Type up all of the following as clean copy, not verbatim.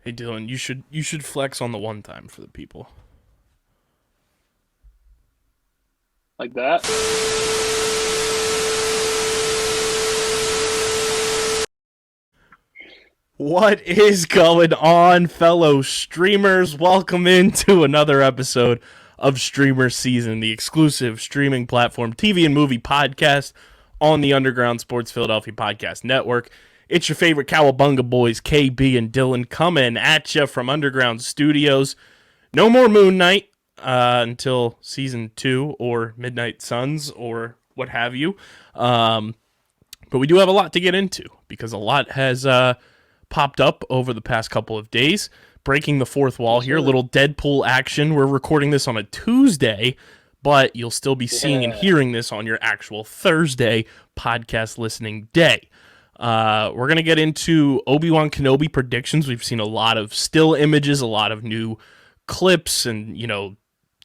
Hey Dylan, you should flex on the one time for the people. Like that. What is going on, fellow streamers? Welcome into another episode of StreamerSZN, the exclusive streaming platform TV and movie podcast on the Underground Sports Philadelphia Podcast Network. It's your favorite Cowabunga boys, KB and Dylan, coming at you from Underground Studios. No more Moon Knight until season 2 or Midnight Suns or what have you. But we do have a lot to get into because a lot has popped up over the past couple of days. Breaking the fourth wall Yes, here, a sir. little Deadpool action. We're recording this on a Tuesday, but you'll still be seeing and Yeah. hearing this on your actual Thursday podcast listening day. We're going to get into Obi-Wan Kenobi predictions. We've seen a lot of still images, a lot of new clips, and,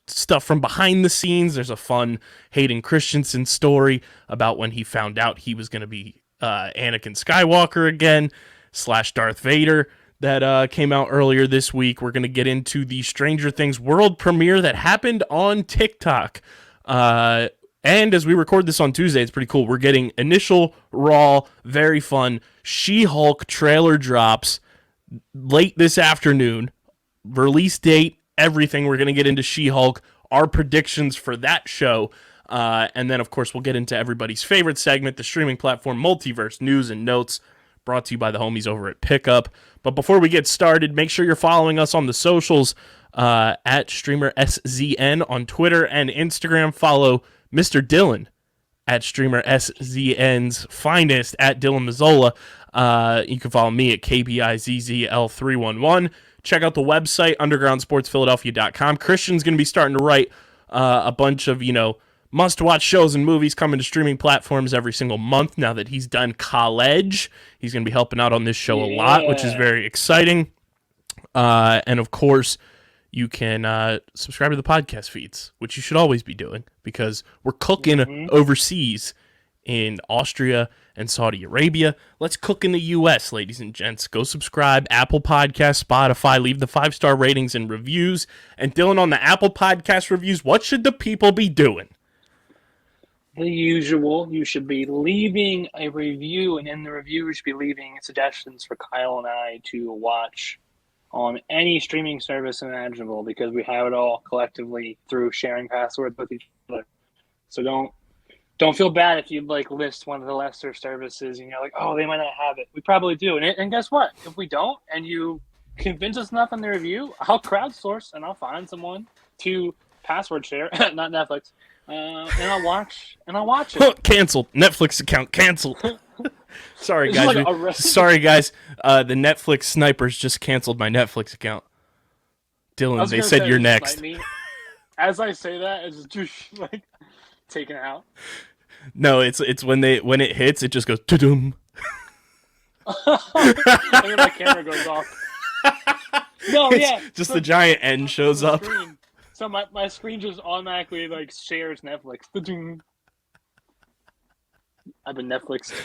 stuff from behind the scenes. There's a fun Hayden Christensen story about when he found out he was going to be Anakin Skywalker again / Darth Vader that came out earlier this week. We're going to get into the Stranger Things world premiere that happened on TikTok. And as we record this on Tuesday, it's pretty cool. We're getting initial, raw, very fun She-Hulk trailer drops late this afternoon. Release date, everything. We're going to get into She-Hulk, our predictions for that show. And then, of course, we'll get into everybody's favorite segment, the streaming platform Multiverse News and Notes, brought to you by the homies over at Pickup. But before we get started, make sure you're following us on the socials at StreamerSZN on Twitter and Instagram. Follow Mr. Dylan at StreamerSZN's finest at Dylan Mazzola. You can follow me at KBIZZL311. Check out the website, undergroundsportsphiladelphia.com. Christian's going to be starting to write a bunch of, must-watch shows and movies coming to streaming platforms every single month now that he's done college. He's going to be helping out on this show a lot, which is Yeah. very exciting. And, of course, you can subscribe to the podcast feeds, which you should always be doing because we're cooking hmm overseas in Austria and Saudi Arabia. Let's cook in the U.S., ladies and gents. Go subscribe, Apple Podcast, Spotify. Leave the 5-star ratings and reviews. And Dylan, on the Apple Podcast reviews, what should the people be doing? The usual. You should be leaving a review, and in the review, you should be leaving suggestions for Kyle and I to watch on any streaming service imaginable because we have it all collectively through sharing passwords with each other. So don't feel bad if you list one of the lesser services and you're like, oh, they might not have it. We probably do. And guess what? If we don't and you convince us enough in the review, I'll crowdsource and I'll find someone to password share, not Netflix, and I'll watch it. Canceled. Netflix account canceled. Sorry, It's just guys. like a Sorry, guys. The Netflix snipers just canceled my Netflix account. I Dylan, was they gonna said say you're just next. snipe me. As I say that, it's just like taken out. No, it's when it hits, it just goes to-dum. And then my camera goes off. No, yeah. It's just So the giant N shows the up. screen. So my screen just automatically shares Netflix. Da-ding. I've been Netflixed.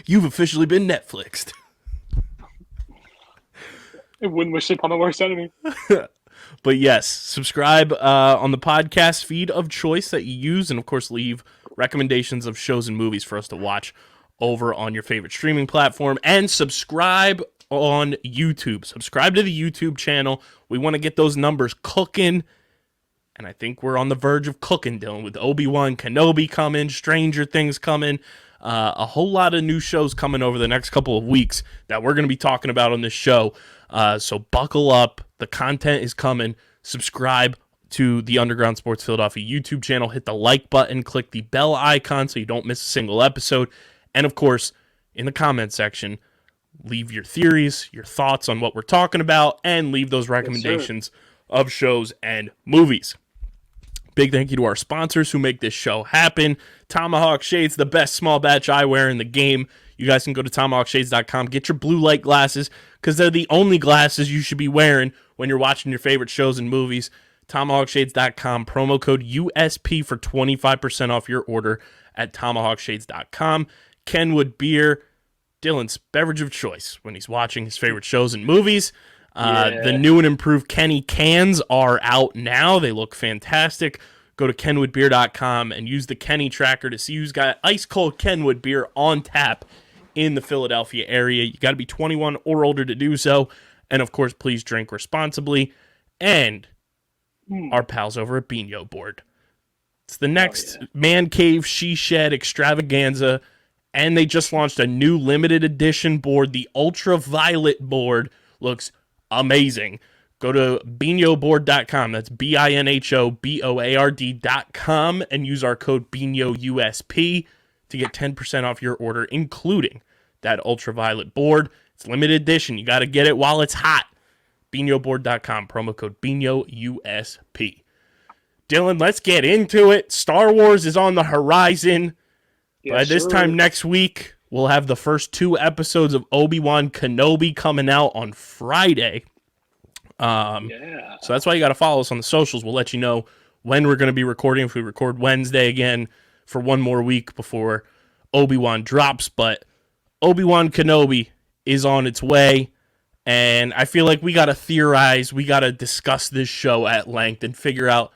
You've officially been Netflixed. It wouldn't wish upon my worst enemy. But yes, subscribe on the podcast feed of choice that you use, and of course leave recommendations of shows and movies for us to watch over on your favorite streaming platform, and subscribe on YouTube. Subscribe to the YouTube channel. We want to get those numbers cooking, and I think we're on the verge of cooking, Dylan, with Obi-Wan Kenobi coming, Stranger Things coming, a whole lot of new shows coming over the next couple of weeks that we're going to be talking about on this show. So buckle up. The content is coming. Subscribe to the Underground Sports Philadelphia YouTube channel. Hit the like button. Click the bell icon so you don't miss a single episode. And, of course, in the comment section, leave your theories, your thoughts on what we're talking about, and leave those Yes, sir. recommendations of shows and movies. Big thank you to our sponsors who make this show happen. Tomahawk Shades, the best small batch eyewear in the game. You guys can go to tomahawkshades.com, get your blue light glasses, because they're the only glasses you should be wearing when you're watching your favorite shows and movies. Tomahawkshades.com, promo code USP for 25% off your order at tomahawkshades.com. Kenwood Beer, Dylan's beverage of choice when he's watching his favorite shows and movies. Yeah. The new and improved Kenny cans are out now. They look fantastic. Go to kenwoodbeer.com and use the Kenny tracker to see who's got ice cold Kenwood beer on tap in the Philadelphia area. You got to be 21 or older to do so. And of course, please drink responsibly. And our pals over at Beano Board. It's the next Man Cave She Shed extravaganza. And they just launched a new limited edition board. The Ultraviolet board looks amazing. Go to BinoBoard.com. That's BINHOBOARD.com and use our code BINOUSP to get 10% off your order, including that ultraviolet board. It's limited edition. You got to get it while it's hot. BinoBoard.com, promo code BINOUSP. Dylan, let's get into it. Star Wars is on the horizon. By this time next week, we'll have the first 2 episodes of Obi-Wan Kenobi coming out on Friday. So that's why you got to follow us on the socials. We'll let you know when we're going to be recording, if we record Wednesday again for one more week before Obi-Wan drops. But Obi-Wan Kenobi is on its way, and I feel like we got to theorize, we got to discuss this show at length and figure out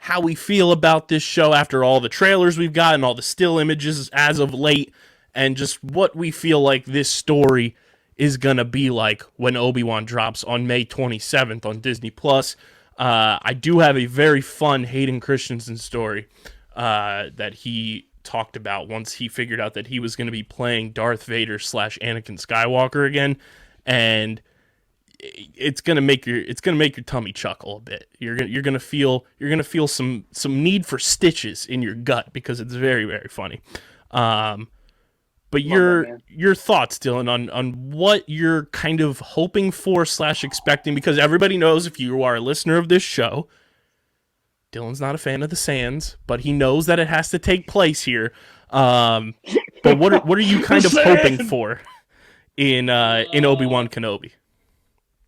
how we feel about this show after all the trailers we've got and all the still images as of late, and just what we feel like this story is going to be like when Obi-Wan drops on May 27th on Disney+. I do have a very fun Hayden Christensen story that he talked about once he figured out that he was going to be playing Darth Vader / Anakin Skywalker again, and it's gonna make your tummy chuckle a bit. You're gonna feel some need for stitches in your gut because it's very, very funny. But your thoughts, Dylan, on what you're kind of hoping for / expecting, because everybody knows, if you are a listener of this show, Dylan's not a fan of the Sands, but he knows that it has to take place here. But what are you kind of hoping for in Obi-Wan Kenobi?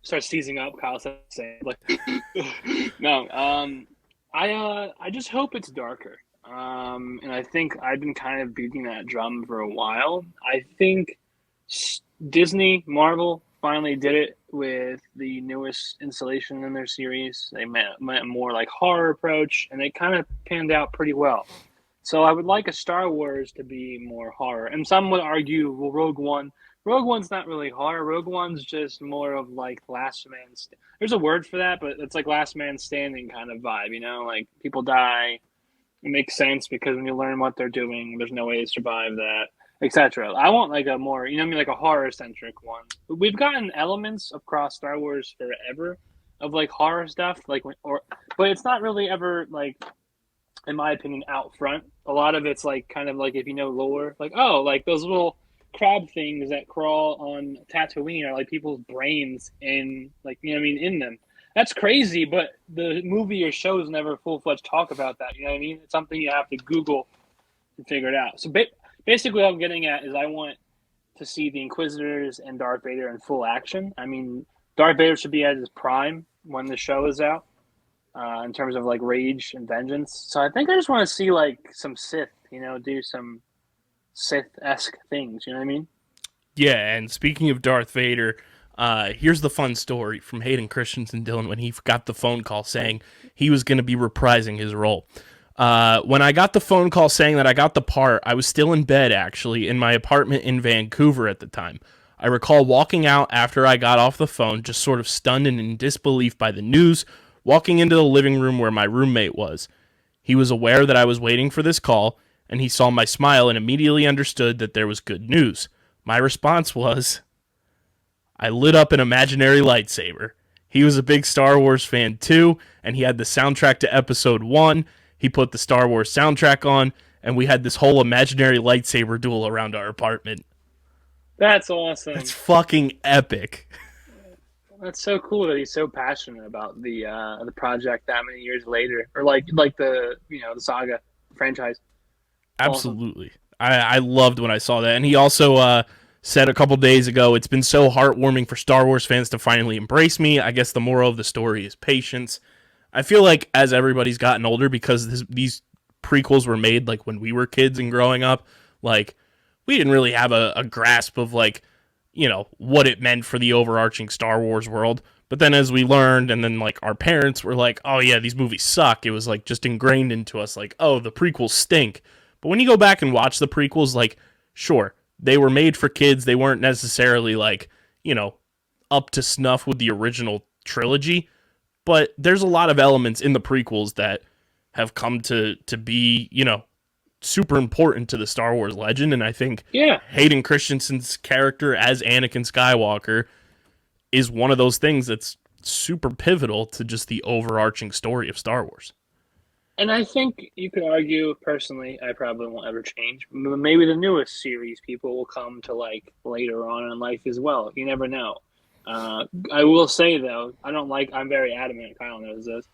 Start seizing up, Kyle saying, like, no. I just hope it's darker. And I think I've been kind of beating that drum for a while. I think Disney, Marvel finally did it with the newest installation in their series. They went a more like horror approach, and it kind of panned out pretty well. So I would like a Star Wars to be more horror. And some would argue, well, Rogue One's not really horror. Rogue One's just more of like last man. There's a word for that, but it's like last man standing kind of vibe, you know? Like people die. It makes sense because when you learn what they're doing, there's no way to survive that, etc. I want like a more, you know what I mean, like a horror-centric one. But we've gotten elements across Star Wars forever of like horror stuff, but it's not really ever like, in my opinion, out front. A lot of it's like kind of like, if you know lore, like, oh, like those little crab things that crawl on Tatooine are like people's brains in, like, you know what I mean, in them. That's crazy, but the movie or shows never full-fledged talk about that, you know what I mean? It's something you have to Google and figure it out. So basically what I'm getting at is I want to see the Inquisitors and Darth Vader in full action. I mean, Darth Vader should be at his prime when the show is out, in terms of like rage and vengeance. So I think I just want to see like some Sith, you know, do some Sith-esque things, you know what I mean? Yeah, and speaking of Darth Vader, here's the fun story from Hayden Christensen, Dylan, when he got the phone call saying he was going to be reprising his role. When I got the phone call saying that I got the part, I was still in bed, actually, in my apartment in Vancouver at the time. I recall walking out after I got off the phone, just sort of stunned and in disbelief by the news, walking into the living room where my roommate was. He was aware that I was waiting for this call, and he saw my smile and immediately understood that there was good news. My response was, I lit up an imaginary lightsaber. He was a big Star Wars fan too, and he had the soundtrack to Episode 1. He put the Star Wars soundtrack on, and we had this whole imaginary lightsaber duel around our apartment. That's awesome. That's fucking epic. That's so cool that he's so passionate about the project that many years later, or like the, you know, the saga franchise. Absolutely. Awesome. I loved when I saw that. And he also said a couple days ago, it's been so heartwarming for Star Wars fans to finally embrace me. I guess the moral of the story is patience. I feel like as everybody's gotten older, because these prequels were made like when we were kids and growing up, like we didn't really have a grasp of like, what it meant for the overarching Star Wars world. But then as we learned, and then like our parents were like, oh yeah, these movies suck. It was like just ingrained into us, like, oh, the prequels stink. But when you go back and watch the prequels, like, sure, they were made for kids. They weren't necessarily like, you know, up to snuff with the original trilogy. But there's a lot of elements in the prequels that have come to be, super important to the Star Wars legend. And I think Yeah, Hayden Christensen's character as Anakin Skywalker is one of those things that's super pivotal to just the overarching story of Star Wars. and I think you could argue, personally, I probably won't ever change. Maybe the newest series people will come to like later on in life as well. You never know. I will say though, I don't like. I'm very adamant. Kyle knows this.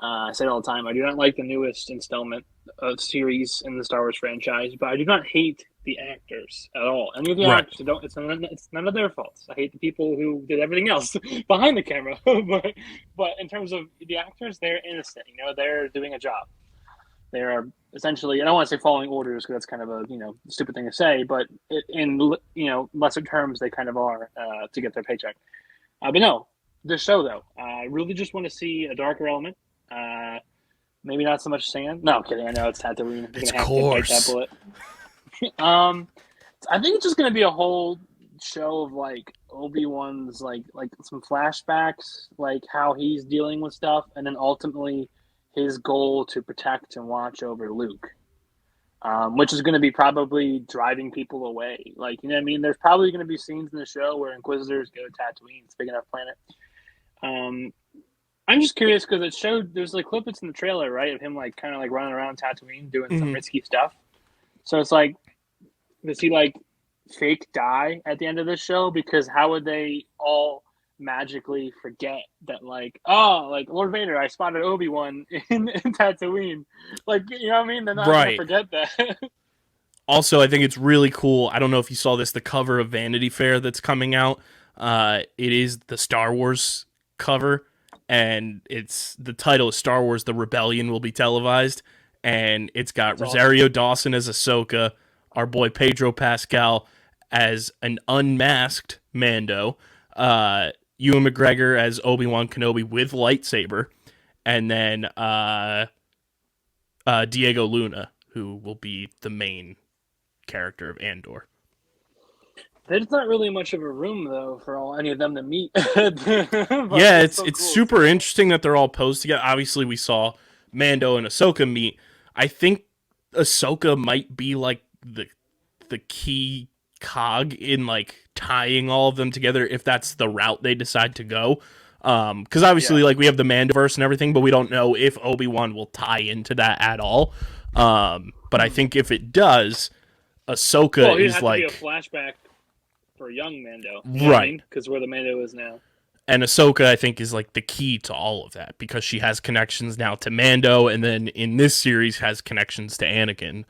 I say it all the time. I do not like the newest installment of series in the Star Wars franchise, but I do not hate the actors at all. Any of the Right. actors, don't. It's none of their faults. I hate the people who did everything else behind the camera. but in terms of the actors, they're innocent. They're doing a job. They are essentially. I don't want to say following orders because that's kind of a stupid thing to say, but in lesser terms, they kind of are to get their paycheck. But no, the show though, I really just want to see a darker element. Uh, Maybe not so much sand. No, I'm kidding. I know it's Tatooine. We're It's gonna have to bite that course. bullet. I think it's just gonna be a whole show of like Obi-Wan's like some flashbacks, like how he's dealing with stuff, and then ultimately his goal to protect and watch over Luke. Which is going to be probably driving people away. Like, you know what I mean? There's probably going to be scenes in the show where Inquisitors go to Tatooine. It's a big enough planet. Um, I'm just curious because it showed there's like clip that's in the trailer, right, of him like kind of like running around Tatooine doing some Mm-hmm. risky stuff. So it's like, does he like fake die at the end of this show? Because how would they all magically forget that like Lord Vader, I spotted Obi-Wan in Tatooine? Like, you know what I mean? They're not gonna Right. forget that. Also, I think it's really cool. I don't know if you saw this, the cover of Vanity Fair that's coming out. It is the Star Wars cover, and it's the title is Star Wars: The Rebellion will be televised, and it's got That's awesome. Rosario Dawson as Ahsoka, our boy Pedro Pascal as an unmasked Mando, Ewan McGregor as Obi-Wan Kenobi with lightsaber, and then Diego Luna, who will be the main character of Andor. There's not really much of a room though for any of them to meet, but Yeah, that's it's so it's cool. It's super so cool. interesting that they're all posed together. Obviously, we saw Mando and Ahsoka meet. I think Ahsoka might be like the key cog in like tying all of them together if that's the route they decide to go. Because Yeah. obviously, like we have the Mandoverse and everything, but we don't know if Obi-Wan will tie into that at all. But I think if it does, Ahsoka Well, he'd is have to be a like flashback for young Mando. You know what I right. mean? Because where the Mando is now. And Ahsoka, I think, is like the key to all of that because she has connections now to Mando, and then in this series has connections to Anakin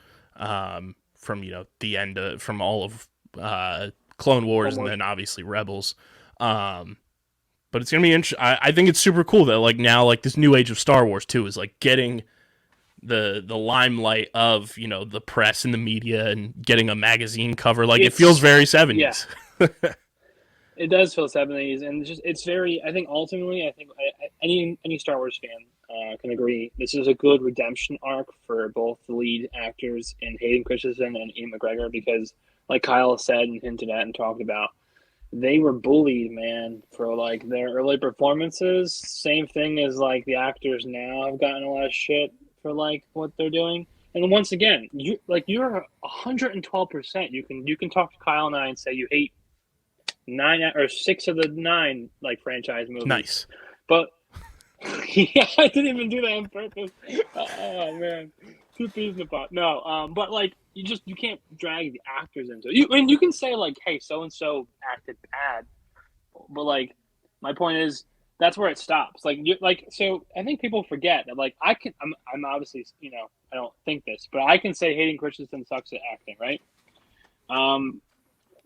from the end from all of Clone Wars, and Almost. then obviously Rebels. Um, but it's gonna be interesting. I think it's super cool that like now like this new age of Star Wars too is like getting the limelight of the press and the media and getting a magazine cover. Like it feels It's very yeah. 70s. It does feel 70s, and it's very. I think ultimately, any Star Wars fan can agree this is a good redemption arc for both the lead actors in Hayden Christensen and Ian McGregor because, like Kyle said and hinted at and talked about, they were bullied, man, for like their early performances. Same thing as like the actors now have gotten a lot of shit for like what they're doing. And once again, you're 112%. You can talk to Kyle and I and say you hate nine or six of the nine like franchise movies. Nice. But yeah, I didn't even do that on purpose. Oh man, two peas in a pot. No, but like you can't drag the actors into it. And you can say like, hey, so and so acted bad, but like my point is that's where it stops. So I think people forget that like I'm obviously I don't think this, but I can say Hayden Christensen sucks at acting, right? Um,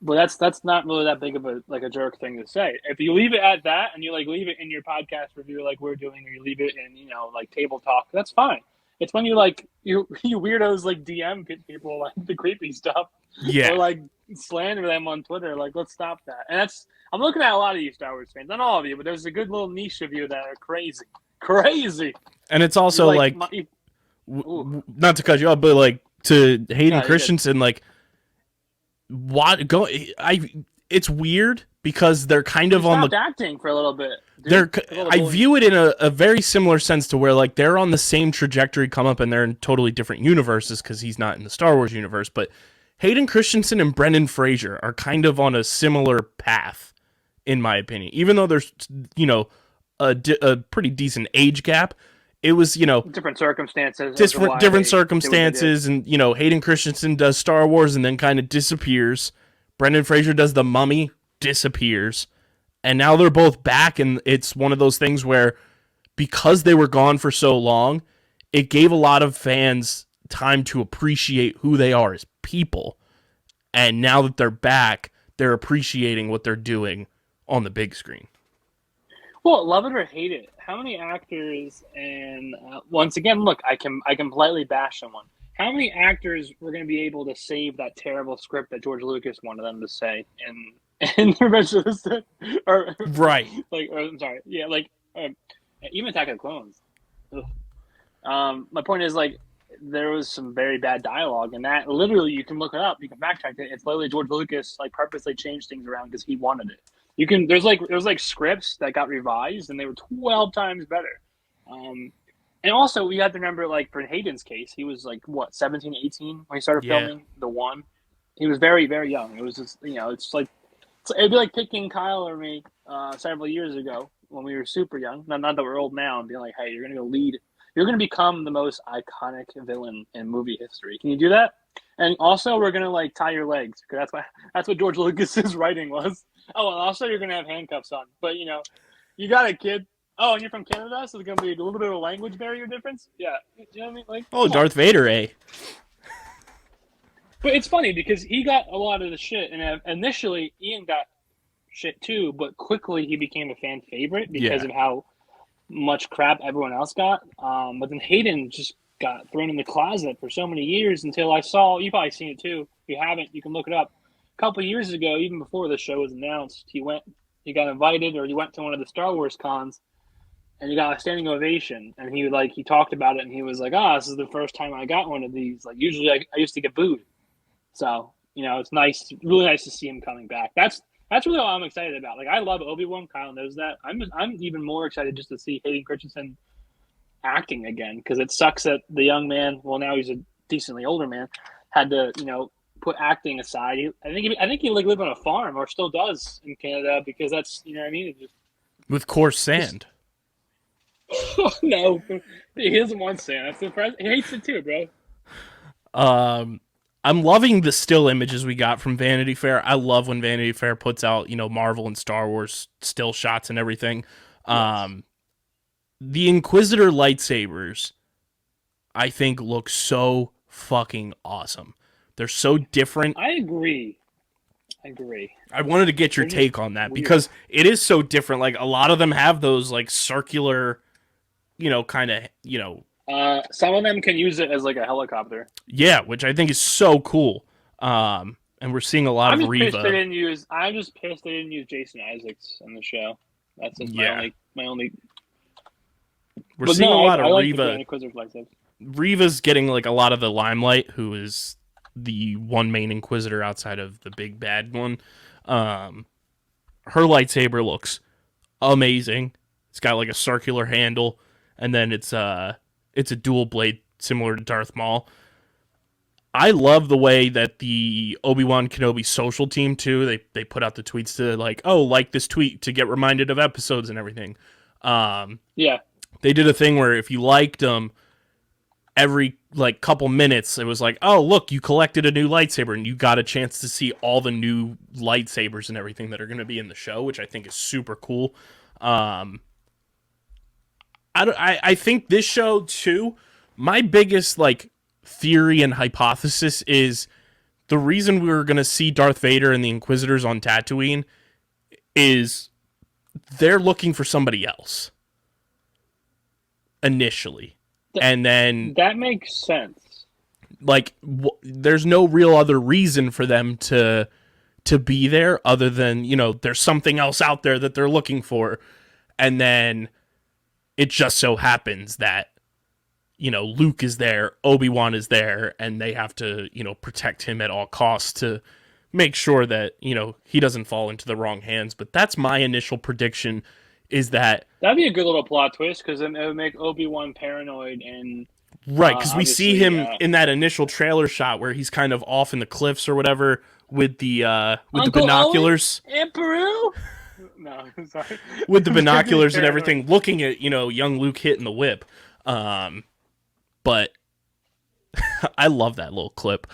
but that's not really that big of a jerk thing to say. If you leave it at that and you like leave it in your podcast review like we're doing, or you leave it in like table talk, that's fine. It's when you weirdos like DM people like the creepy stuff Yeah. or like slander them on Twitter. Like, let's stop that. And I'm looking at a lot of you Star Wars fans, not all of you, but there's a good little niche of you that are crazy, crazy. And it's You're also like, like, ooh, not to cut you off, but like to Hayden no, you're good. Christensen, like what go I it's weird because they're kind He of on the stopped acting for a little bit, they're dude. With all the I bullying. view it in a very similar sense to where like they're on the same trajectory come up and they're in totally different universes because he's not in the Star Wars universe, but Hayden Christensen and Brendan Fraser are kind of on a similar path in my opinion, even though there's a pretty decent age gap. It was Different circumstances as to different why different they did what they did. circumstances, and Hayden Christensen does Star Wars and then kind of disappears. Brendan Fraser does The Mummy, disappears, and now they're both back, and it's one of those things where because they were gone for so long, it gave a lot of fans time to appreciate who they are as people, and now that they're back, they're appreciating what they're doing on the big screen. Well, love it or hate it, how many actors and once again, look, I can politely bash someone. How many actors were going to be able to save that terrible script that George Lucas wanted them to say in the Revenge of the Sith, or Right. I'm sorry, yeah, even Attack of the Clones. Ugh. My point is like there was some very bad dialogue, and that literally you can look it up, you can backtrack it. It's literally George Lucas like purposely changed things around because he wanted it. You can there's like scripts that got revised and they were 12 times better. And also we have to remember like for Hayden's case, he was like what 17, 18 when he started Yeah. filming the one. He was very very young. It was just it's like it'd be like picking Kyle or me several years ago when we were super young. Not that we're old now, and being like, hey, you're gonna go lead. You're gonna become the most iconic villain in movie history. Can you do that? And also, we're gonna like tie your legs because that's what George Lucas's writing was. Oh, and also you're gonna have handcuffs on. But you got it, kid. Oh, and you're from Canada, so there's gonna be a little bit of a language barrier difference. Yeah, you know what I mean? Like, Oh, Darth Vader, eh? but it's funny because he got a lot of the shit, and initially Ian got shit too, but quickly he became a fan favorite because of how much crap everyone else got. But then Hayden just got thrown in the closet for so many years until I saw. You've probably seen it too. If you haven't, you can look it up. A couple of years ago, even before the show was announced, he got invited, or he went to one of the Star Wars cons, and he got a standing ovation. And he talked about it, and he was like, this is the first time I got one of these. Like usually I used to get booed. So it's nice, really nice to see him coming back. That's really all I'm excited about. Like I love Obi-Wan. Kyle knows that. I'm even more excited just to see Hayden Christensen acting again because it sucks that the young man. Well, now he's a decently older man. Had to put acting aside. I think he like lived on a farm or still does in Canada because that's what I mean. With coarse sand. Oh, no, he doesn't want sand. That's the president. He hates it too, bro. I'm loving the still images we got from Vanity Fair. I love when Vanity Fair puts out, Marvel and Star Wars still shots and everything. Yes. The Inquisitor lightsabers, I think, look so fucking awesome. They're so different. I agree. I wanted to get your take on that because it is so different. Like a lot of them have those like circular, kind of, some of them can use it as like a helicopter. Yeah, which I think is so cool. And we're seeing a lot of Riva. I'm just pissed they didn't use Jason Isaacs in the show. That's just my only. We're seeing a lot of like Riva. Riva's getting like a lot of the limelight, who is the one main Inquisitor outside of the big bad one. Her lightsaber looks amazing. It's got like a circular handle, and then it's a dual blade similar to Darth Maul. I love the way that the Obi-Wan Kenobi social team too. They put out the tweets to like this tweet to get reminded of episodes and everything. Yeah. They did a thing where if you liked them, every like couple minutes it was like, oh look, you collected a new lightsaber, and you got a chance to see all the new lightsabers and everything that are going to be in the show, which I think is super cool. I think this show too, my biggest like theory and hypothesis is the reason we were going to see Darth Vader and the Inquisitors on Tatooine is they're looking for somebody else initially. and then That makes sense. like there's no real other reason for them to be there other than, you know, there's something else out there that they're looking for. And then it just so happens that, you know, Luke is there, Obi-Wan is there, and they have to, you know, protect him at all costs to make sure that, you know, he doesn't fall into the wrong hands. But that's my initial prediction, is that That'd be a good little plot twist because it would make Obi-Wan paranoid and right, because we see obviously, him in that initial trailer shot where he's kind of off in the cliffs or whatever with the Uncle binoculars. Owen in Peru? No, sorry. With the binoculars and everything, looking at, you know, young Luke hitting the whip. But I love that little clip.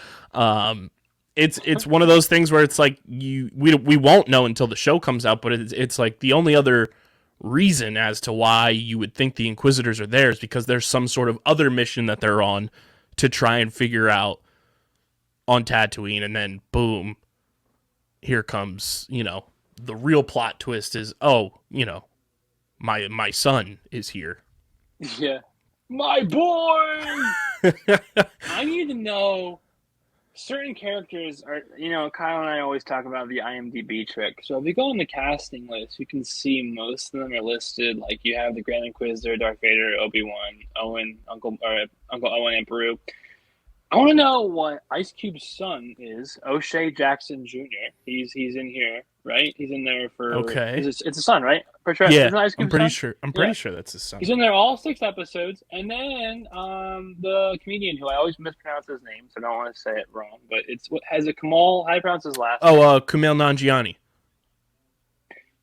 It's one of those things where it's like we won't know until the show comes out, but it's like the only other reason as to why you would think the Inquisitors are there is because there's some sort of other mission that they're on to try and figure out on Tatooine, and then boom, here comes, you know, the real plot twist is, oh, you know, my son is here. Yeah. My boy! I need to know certain characters are, you know, Kyle and I always talk about the IMDb trick. So if you go on the casting list, you can see most of them are listed. Like you have the Grand Inquisitor, Darth Vader, Obi-Wan, Owen, Uncle Owen, and Peru. I want to know what Ice Cube's son is, O'Shea Jackson Jr. He's in here, right? He's in there for okay. It's a son, right? For sure. Yeah, I'm pretty sure that's his son. He's in there all 6 episodes, and then the comedian who I always mispronounce his name, so I don't want to say it wrong, but it's what has it Kamal? How do you pronounce his last name? Kumail Nanjiani.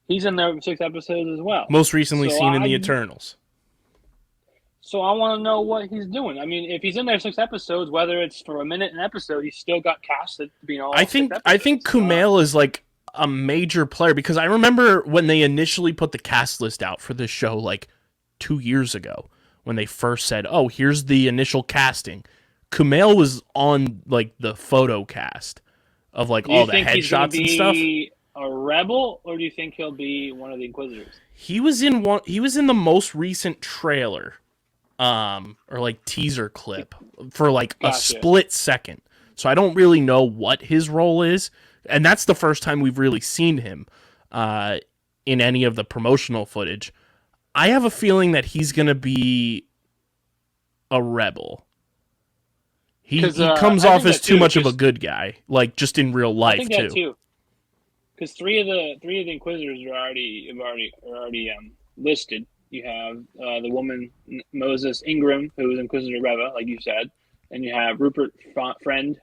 He's in there for 6 episodes as well. Most recently seen in the Eternals. So I want to know what he's doing. I mean, if he's in there 6 episodes, whether it's for a minute an episode, he's still got casted to be in all. I think Kumail is like a major player, because I remember when they initially put the cast list out for this show like 2 years ago, when they first said, "Oh, here's the initial casting." Kumail was on like the photo cast of like all the headshots and stuff. A rebel, or do you think he'll be one of the Inquisitors? He was in the most recent trailer. Or like teaser clip for like a split second. So I don't really know what his role is. And that's the first time we've really seen him in any of the promotional footage. I have a feeling that he's going to be a rebel. He comes off as too much of a good guy, like just in real life, I think too. Because three of the Inquisitors are already listed. You have the woman Moses Ingram, who is Inquisitor Reva, like you said, and you have Rupert Friend,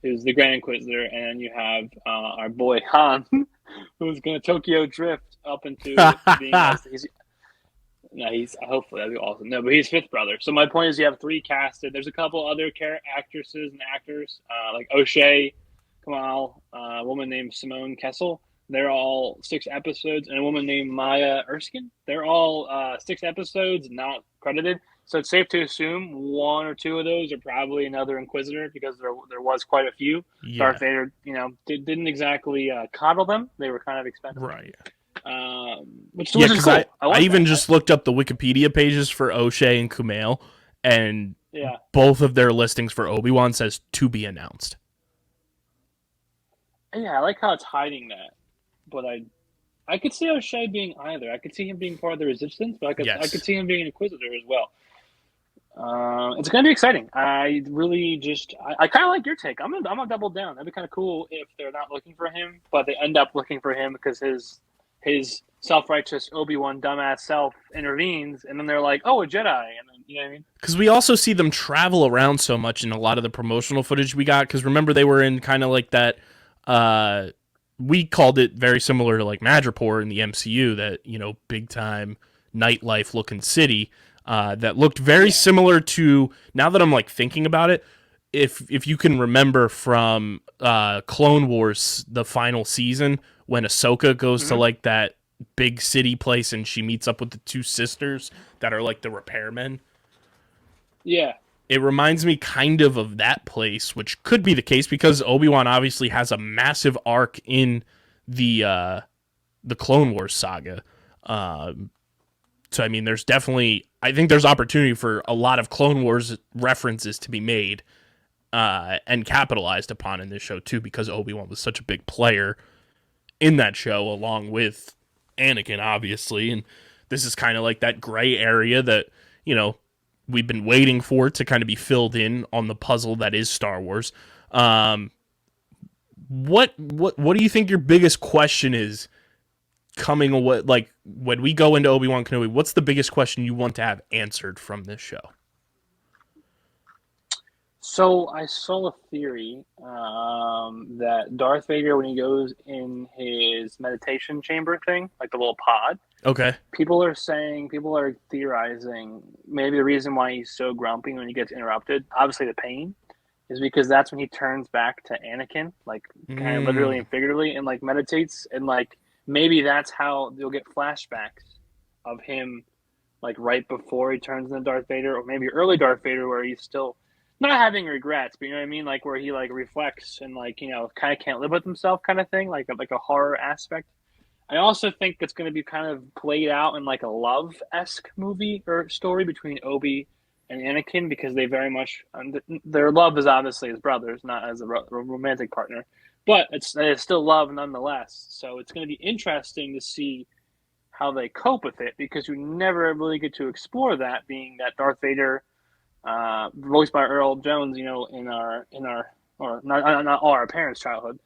who's the Grand Inquisitor, and then you have our boy Han, who's going to Tokyo drift up into being. He's hopefully that'd be awesome. No, but he's 5th brother. So my point is, you have 3 casted. There's a couple other actresses and actors like O'Shea, Kamal, a woman named Simone Kessel. They're all 6 episodes, and a woman named Maya Erskine. They're all 6 episodes, not credited. So it's safe to assume 1 or 2 of those are probably another Inquisitor, because there was quite a few. Yeah. Darth Vader, you know, didn't exactly coddle them. They were kind of expensive, right? Which is cool. I even just looked up the Wikipedia pages for O'Shea and Kumail, and both of their listings for Obi-Wan says to be announced. Yeah, I like how it's hiding that. But I could see O'Shea being either. I could see him being part of the Resistance, but I could see him being an Inquisitor as well. It's going to be exciting. I really I kind of like your take. I'm gonna double down. That'd be kind of cool if they're not looking for him, but they end up looking for him because his self-righteous Obi-Wan dumbass self intervenes, and then they're like, "Oh, a Jedi," and then you know what I mean? Because we also see them travel around so much in a lot of the promotional footage we got. Because remember, they were in kind of like that. We called it very similar to like Madripoor in the MCU, that, you know, big time nightlife looking city that looked very similar to, now that I'm like thinking about it, if you can remember from Clone Wars, the final season, when Ahsoka goes to like that big city place and she meets up with the 2 sisters that are like the repairmen. Yeah. It reminds me kind of that place, which could be the case because Obi-Wan obviously has a massive arc in the Clone Wars saga. So, I mean, there's definitely I think there's opportunity for a lot of Clone Wars references to be made and capitalized upon in this show too, because Obi-Wan was such a big player in that show, along with Anakin, obviously. And this is kind of like that gray area that, we've been waiting for to kind of be filled in on the puzzle that is Star Wars. What do you think your biggest question is coming away? Like, when we go into Obi-Wan Kenobi, what's the biggest question you want to have answered from this show? So I saw a theory that Darth Vader, when he goes in his meditation chamber thing, like the little pod, Okay. people are theorizing maybe the reason why he's so grumpy when he gets interrupted, obviously the pain, is because that's when he turns back to Anakin, like kind of literally and figuratively, and like meditates, and like maybe that's how you'll get flashbacks of him, like right before he turns into Darth Vader, or maybe early Darth Vader where he's still not having regrets, but you know what I mean, like where he like reflects and like kind of can't live with himself, kind of thing, like a horror aspect. I also think it's going to be kind of played out in like a love-esque movie or story between Obi and Anakin, because they very much their love is obviously as brothers, not as a romantic partner, but it's still love nonetheless. So it's going to be interesting to see how they cope with it, because you never really get to explore that, being that Darth Vader, voiced by Earl Jones, in our or not all our parents' childhood.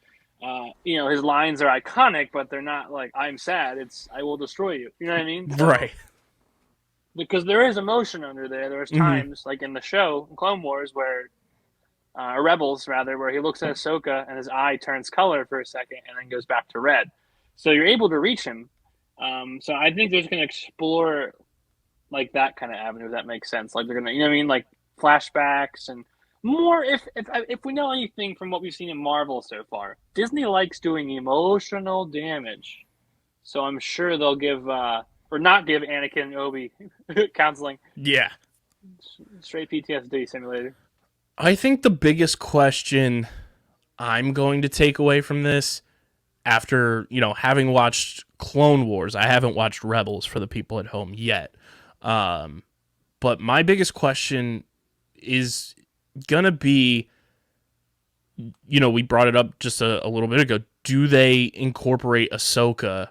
His lines are iconic, but they're not like "I'm sad." It's "I will destroy you." You know what I mean? So, Right. because there is emotion under there. There's times, like in the show, in Clone Wars, where Rebels rather, where he looks at Ahsoka and his eye turns color for a second and then goes back to red. So you're able to reach him. So I think they're just going to explore like that kind of avenue, if that makes sense. Like they're gonna, like flashbacks and more. If we know anything from what we've seen in Marvel so far, Disney likes doing emotional damage. So I'm sure they'll give or not give Anakin and Obi counseling. Yeah. Straight PTSD simulator. I think the biggest question I'm going to take away from this, after, having watched Clone Wars, I haven't watched Rebels for the people at home yet. But my biggest question is gonna be, we brought it up just a little bit ago. Do they incorporate Ahsoka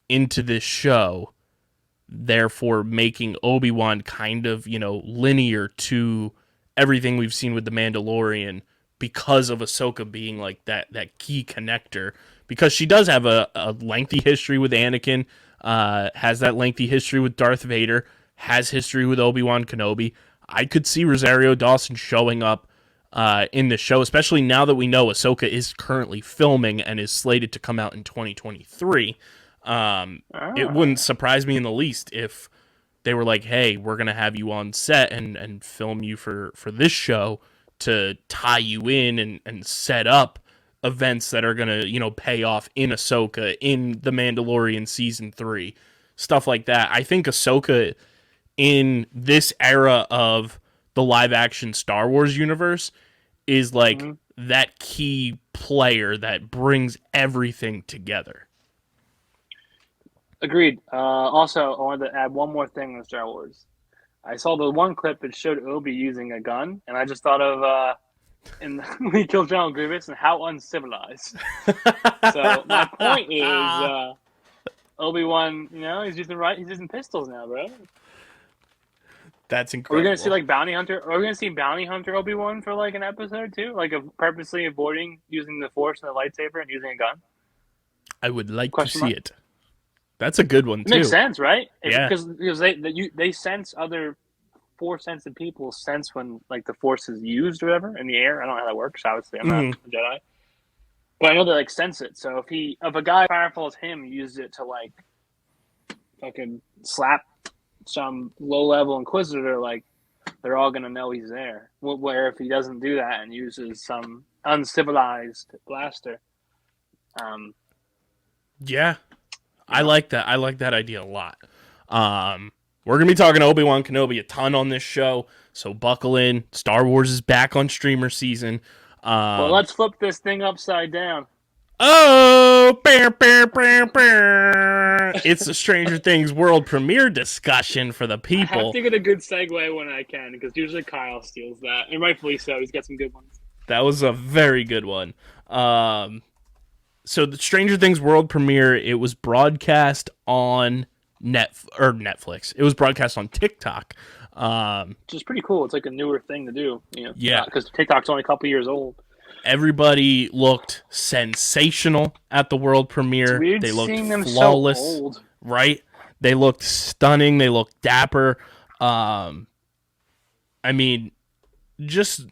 into this show, therefore making Obi-Wan kind of, linear to everything we've seen with the Mandalorian, because of Ahsoka being like that key connector, because she does have a lengthy history with Anakin, has that lengthy history with Darth Vader, has history with Obi-Wan Kenobi. I could see Rosario Dawson showing up in the show, especially now that we know Ahsoka is currently filming and is slated to come out in 2023. It wouldn't surprise me in the least if they were like, hey, we're going to have you on set and film you for this show to tie you in and set up events that are going to, pay off in Ahsoka, in The Mandalorian Season 3, stuff like that. I think Ahsoka, in this era of the live-action Star Wars universe, is like that key player that brings everything together. Agreed. Also, I wanted to add one more thing with Star Wars. I saw the one clip that showed Obi using a gun, and I just thought of when he killed General Grievous and how uncivilized. So my point is, Obi-Wan, he's using pistols now, bro. That's incredible. Are we gonna see like bounty hunter? Are we gonna see bounty hunter Obi-Wan for like an episode too, like of purposely avoiding using the Force and the lightsaber and using a gun? I would like to see it. That's a good one too. It makes sense, right? Yeah. Because they sense other Force-sensitive people sense when like the Force is used or whatever in the air. I don't know how that works. Obviously, I'm not a Jedi, but I know they like sense it. So if a guy powerful as him uses it to like fucking slap some low-level Inquisitor, like they're all gonna know he's there. Where if he doesn't do that and uses some uncivilized blaster, yeah, I like that. I like that idea a lot. We're going to be talking Obi-Wan Kenobi a ton on this show, so buckle in. Star Wars is back on StreamerSZN. Well, let's flip this thing upside down. Oh, bah, bah, bah, bah. It's the Stranger Things world premiere discussion for the I have people. to get a good segue when I can because usually Kyle steals that, and rightfully so. He's got some good ones. That was a very good one. So the Stranger Things world premiere, it was broadcast on Netflix. It was broadcast on TikTok. Which is pretty cool. It's like a newer thing to do, Yeah, because TikTok's only a couple years old. everybody looked sensational at the world It's premiere. weird They looked seeing them so flawless, old. right? They looked stunning. They looked dapper. Um, I mean, just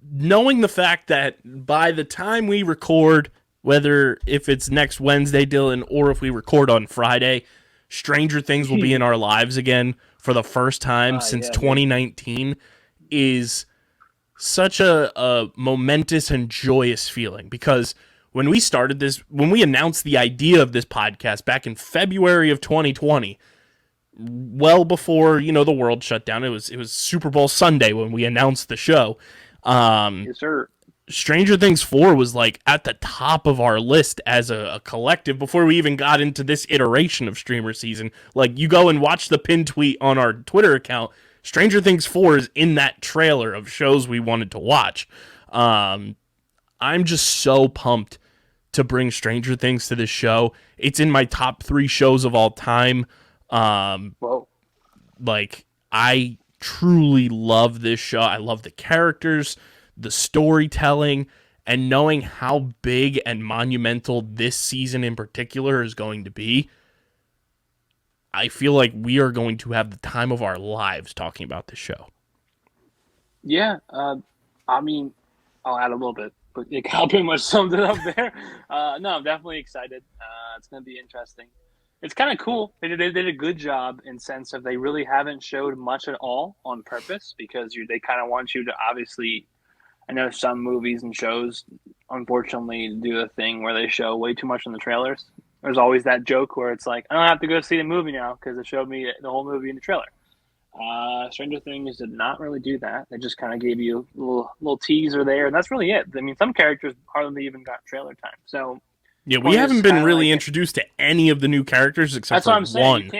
knowing the fact that by the time we record, whether if it's next Wednesday, Dylan, or if we record on Friday, Stranger Things will be in our lives again for the first time since Yeah, dude. 2019 is such a momentous and joyous feeling because when we started this, when we announced the idea of this podcast back in February of 2020, well before the world shut down, it was Super Bowl Sunday when we announced the show. Yes, sir. Stranger Things 4 was like at the top of our list as a collective before we even got into this iteration of StreamerSZN. Like, you go and watch the pin tweet on our Twitter account. Stranger Things 4 is in that trailer of shows we wanted to watch. I'm just so pumped to bring Stranger Things to this show. It's in my top 3 shows of all time. Whoa. Like, I truly love this show. I love the characters, the storytelling, and knowing how big and monumental this season in particular is going to be. I feel like we are going to have the time of our lives talking about this show. Yeah. I mean, I'll add a little bit, but Kyle pretty much summed it up there. No, I'm definitely excited. It's going to be interesting. It's kind of cool. They did a good job in sense of they really haven't showed much at all on purpose because they kind of want you to obviously. I know some movies and shows, unfortunately, do a thing where they show way too much in the trailers. There's always that joke where it's like, I don't have to go see the movie now because it showed me the whole movie in the trailer. Stranger Things did not really do that. They just kind of gave you a little teaser there, and that's really it. I mean, some characters hardly even got trailer time. So Yeah, we point is haven't been kind of really like introduced to any of the new characters except that's for what I'm saying. You one.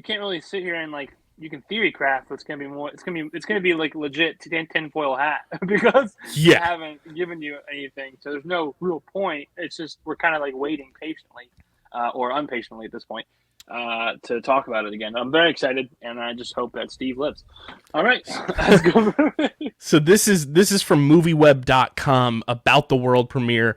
can't really sit here and like you can theory craft what's gonna be more. It's gonna be like legit tinfoil hat because they Yeah. haven't given you anything. So there's no real point. It's just we're kind of like waiting patiently or impatiently at this point to talk about it again. I'm very excited, and I just hope that Steve lives. All right, let's go. So this is from movieweb.com about the world premiere.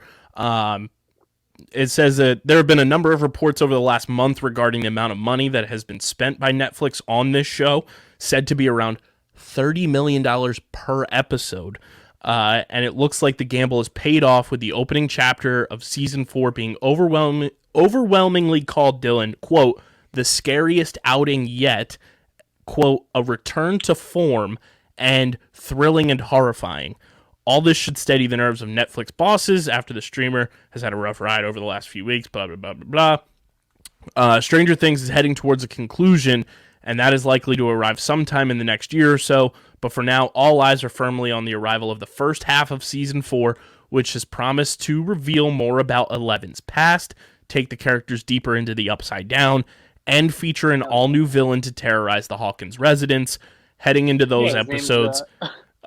It says that there have been a number of reports over the last month regarding the amount of money that has been spent by Netflix on this show, said to be around $30 million per episode. And it looks like the gamble is paid off with the opening chapter of season 4 being overwhelmingly called, Dylan, quote, the scariest outing yet, quote, a return to form, and thrilling and horrifying. All this should steady the nerves of Netflix bosses after the streamer has had a rough ride over the last few weeks, blah, blah, blah, blah, blah. Stranger Things is heading towards a conclusion, and that is likely to arrive sometime in the next year or so. But for now, all eyes are firmly on the arrival of the first half of Season 4, which has promised to reveal more about Eleven's past, take the characters deeper into the Upside Down, and feature an all-new villain to terrorize the Hawkins residents. Heading into those Yeah, his episodes,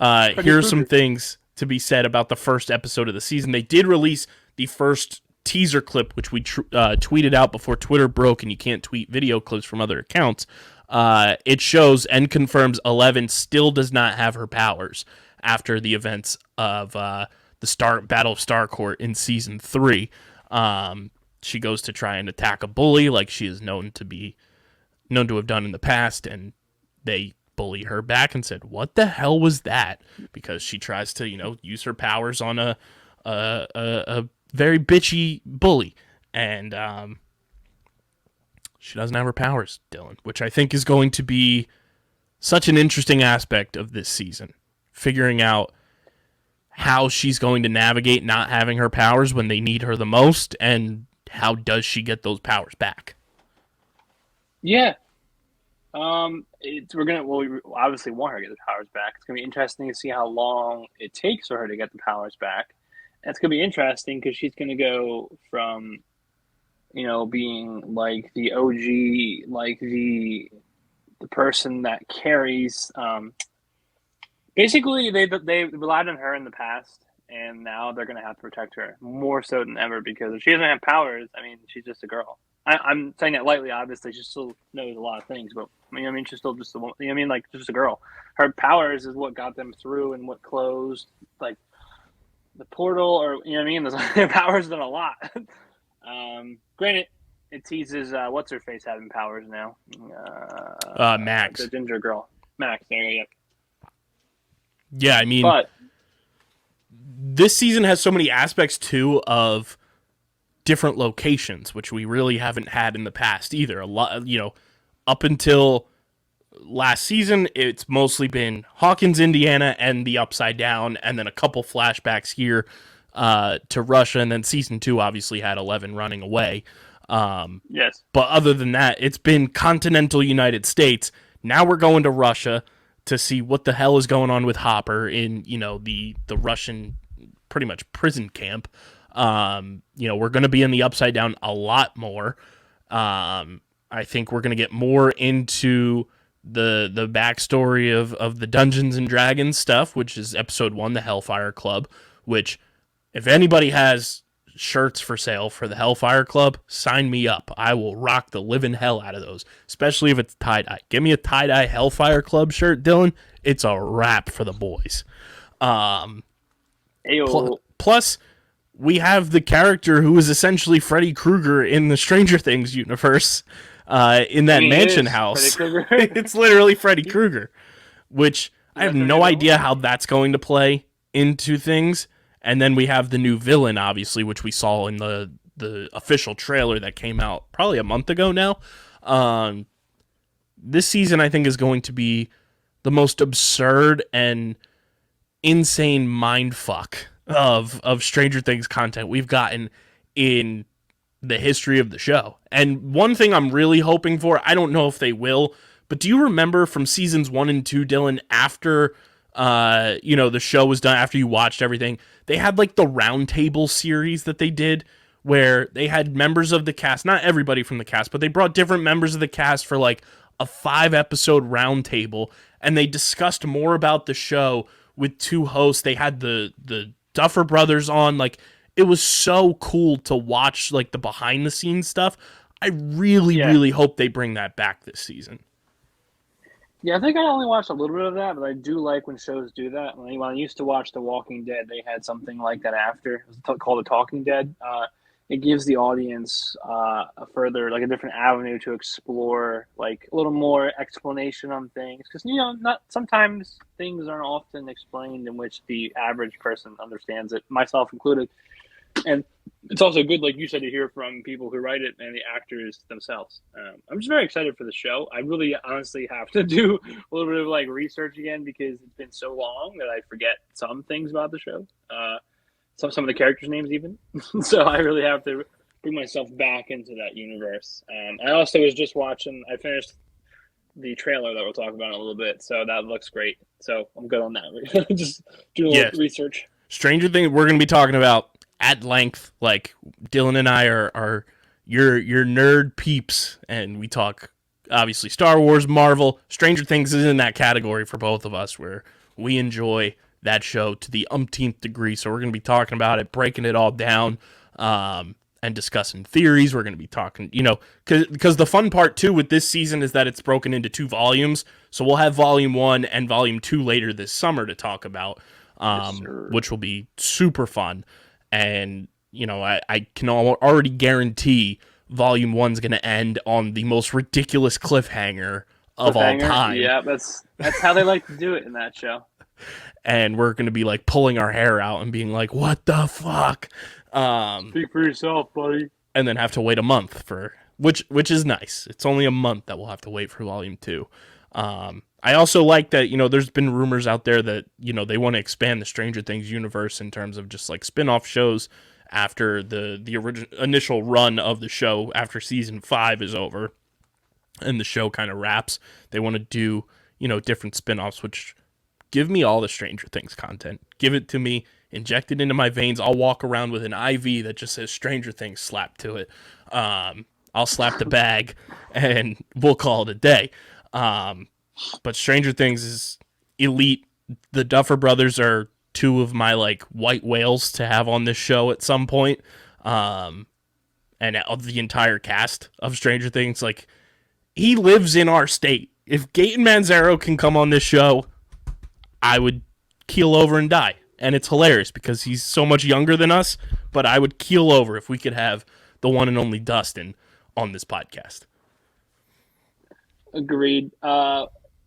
name's here are some things to be said about the first episode of the season. They did release the first teaser clip, which we tweeted out before Twitter broke, and you can't tweet video clips from other accounts. It shows and confirms Eleven still does not have her powers after the events of the Battle of Starcourt in season 3. She goes to try and attack a bully, like she is known to have done in the past, and they bully her back and said, "What the hell was that?" Because she tries to, use her powers on a very bitchy bully, and she doesn't have her powers, Dylan, which I think is going to be such an interesting aspect of this season, figuring out how she's going to navigate not having her powers when they need her the most, and how does she get those powers back? Yeah. We obviously want her to get the powers back. It's gonna be interesting to see how long it takes for her to get the powers back, It's gonna be interesting because she's gonna go from being like the OG, like the person that carries. Basically, they relied on her in the past, and now they're gonna have to protect her more so than ever because if she doesn't have powers, I mean, she's just a girl. I'm saying that lightly. Obviously, she still knows a lot of things, but I mean, she's still just a woman. I mean, like just a girl. Her powers is what got them through and what closed like the portal, or I mean, their powers done a lot. Granted, it teases what's her face having powers now. The Max. ginger girl, Max. There you go. Yeah, I mean, But this season has so many aspects too of different locations, which we really haven't had in the past either. A lot, up until last season, it's mostly been Hawkins, Indiana, and the Upside Down, and then a couple flashbacks here to Russia, and then season 2 obviously had 11 running away. yes, But other than that, it's been continental United States. Now we're going to Russia to see what the hell is going on with Hopper in the Russian pretty much prison camp. We're going to be in the Upside Down a lot more. I think we're going to get more into the backstory of the Dungeons and Dragons stuff, which is episode 1, the Hellfire Club, which if anybody has shirts for sale for the Hellfire Club, sign me up. I will rock the living hell out of those, especially if it's tie-dye. Give me a tie-dye Hellfire Club shirt, Dylan. It's a wrap for the boys. Plus, we have the character who is essentially Freddy Krueger in the Stranger Things universe in that mansion house. It's literally Freddy Krueger, which I have no idea how that's going to play into things. And then we have the new villain, obviously, which we saw in the official trailer that came out probably a month ago now. This season, I think, is going to be the most absurd and insane mindfuck of Stranger Things content we've gotten in the history of the show. And one thing I'm really hoping for, I don't know if they will, but do you remember from seasons 1 and 2, Dylan, after the show was done, after you watched everything, they had like the roundtable series that they did where they had members of the cast, not everybody from the cast, but they brought different members of the cast for like a 5-episode roundtable, and they discussed more about the show with 2 hosts. They had the Duffer Brothers on. Like, it was so cool to watch like the behind the scenes stuff. I really hope they bring that back this season. Yeah, I think I only watched a little bit of that, but I do like when shows do that. When I used to watch The Walking Dead, they had something like that after. It was called The Talking Dead. It gives the audience a further, like a different avenue to explore, like a little more explanation on things. Because, not sometimes things aren't often explained in which the average person understands it, myself included. And it's also good, like you said, to hear from people who write it and the actors themselves. I'm just very excited for the show. I really honestly have to do a little bit of like research again because it's been so long that I forget some things about the show. Some of the characters' names even. So I really have to bring myself back into that universe. I also was just watching. I finished the trailer that we'll talk about in a little bit, so that looks great. So I'm good on that. Just doing a little research. Stranger Things we're going to be talking about at length. Like, Dylan and I are your nerd peeps, and we talk obviously Star Wars, Marvel. Stranger Things is in that category for both of us, where we enjoy that show to the umpteenth degree. So we're going to be talking about it, breaking it all down, and discussing theories. We're going to be talking, because the fun part too with this season is that it's broken into 2 volumes. So we'll have volume 1 and volume 2 later this summer to talk about, which will be super fun. And, I can already guarantee volume 1's going to end on the most ridiculous cliffhanger of all time. Yeah, that's how they like to do it in that show. And we're going to be like pulling our hair out and being like, what the fuck? Speak for yourself, buddy. And then have to wait a month for, which is nice. It's only a month that we'll have to wait for volume 2. I also like that, there's been rumors out there that, they want to expand the Stranger Things universe in terms of just like spin-off shows after the initial run of the show after season 5 is over and the show kind of wraps. They want to do, different spin-offs, which give me all the Stranger Things content. Give it to me injected into my veins. I'll walk around with an IV that just says Stranger Things slapped to it. I'll slap the bag, and we'll call it a day. But Stranger Things is elite. The Duffer Brothers are two of my like white whales to have on this show at some point. And of the entire cast of Stranger Things, like, he lives in our state. If Gaten Manzaro can come on this show, I would keel over and die. And it's hilarious because he's so much younger than us, but I would keel over if we could have the one and only Dustin on this podcast. Agreed.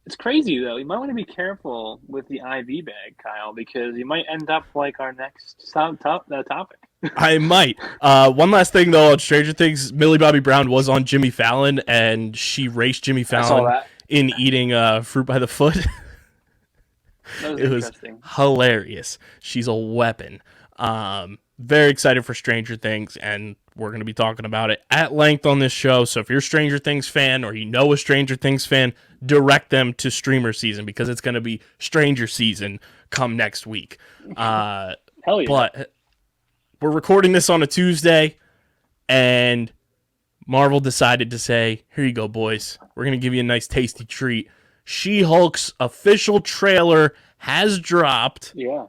It's crazy, though. You might want to be careful with the IV bag, Kyle, because you might end up like our next topic. I might. One last thing, though, on Stranger Things, Millie Bobby Brown was on Jimmy Fallon, and she raced Jimmy Fallon in eating fruit by the foot. It was hilarious. She's a weapon. Very excited for Stranger Things, and we're going to be talking about it at length on this show. So if you're a Stranger Things fan or you know a Stranger Things fan, direct them to StreamerSZN because it's going to be Stranger Season come next week. Hell yeah. But we're recording this on a Tuesday, and Marvel decided to say, here you go, boys. We're going to give you a nice tasty treat. She-Hulk's official trailer has dropped. Yeah.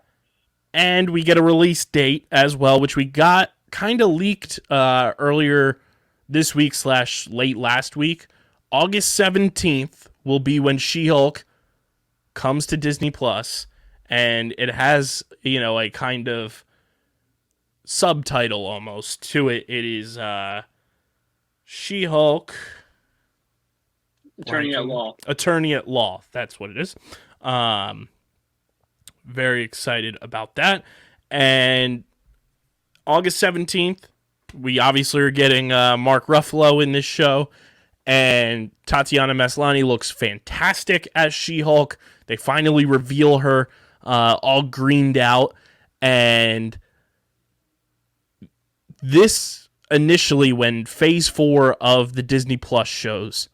And we get a release date as well, which we got kind of leaked earlier this week / late last week. August 17th will be when She-Hulk comes to Disney Plus, and it has, a kind of subtitle almost to it. It is She-Hulk Attorney at Law. Attorney at Law. That's what it is. Very excited about that. And August 17th, we obviously are getting Mark Ruffalo in this show. And Tatiana Maslany looks fantastic as She-Hulk. They finally reveal her all greened out. And this initially, when Phase 4 of the Disney Plus shows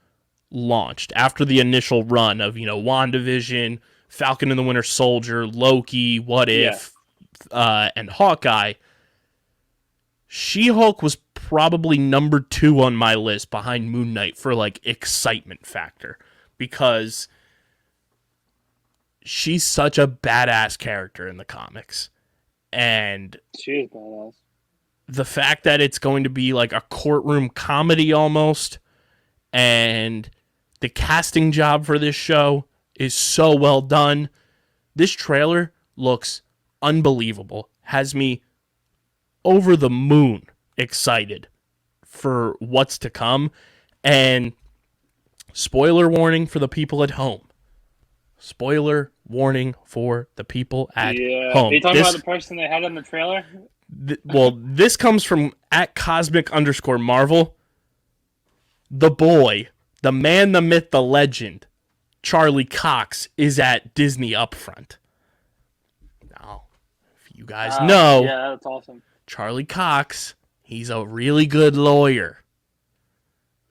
launched, after the initial run of, WandaVision, Falcon and the Winter Soldier, Loki, What If, and Hawkeye, She-Hulk was probably number 2 on my list behind Moon Knight for, excitement factor. Because she's such a badass character in the comics. And she is badass. The fact that it's going to be a courtroom comedy almost, and the casting job for this show is so well done. This trailer looks unbelievable. Has me over the moon excited for what's to come. And spoiler warning for the people at home. Spoiler warning for the people at home. Are you talking about the person they had in the trailer? This comes from @Cosmic_Marvel. The boy, the man, the myth, the legend, Charlie Cox, is at Disney Upfront. Now, if you guys know, yeah, that's awesome. Charlie Cox, he's a really good lawyer.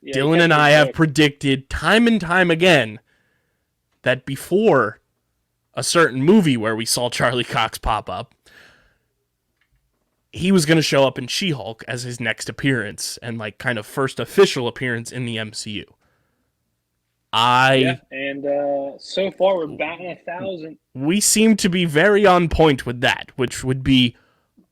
Yeah, Dylan and I have predicted time and time again that before a certain movie where we saw Charlie Cox pop up, he was going to show up in She-Hulk as his next appearance and kind of first official appearance in the MCU. So far we're batting 1,000. We seem to be very on point with that, which would be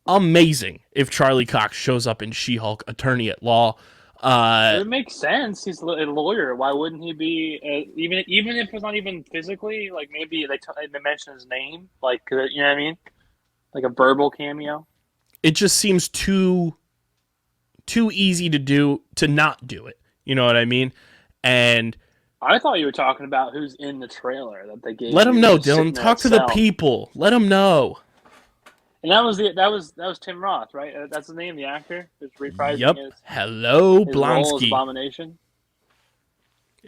amazing if Charlie Cox shows up in She-Hulk Attorney at Law. It makes sense. He's a lawyer. Why wouldn't he be? Even if it's not even physically, maybe they mention his name, you know what I mean, like a verbal cameo. It just seems too easy to not do it. You know what I mean? And I thought you were talking about who's in the trailer that they gave. Let them know, Dylan. Talk to the people. Let them know. And that was Tim Roth, right? That's the name, the actor who's reprising his. Hello, his Blonsky. Role as Abomination.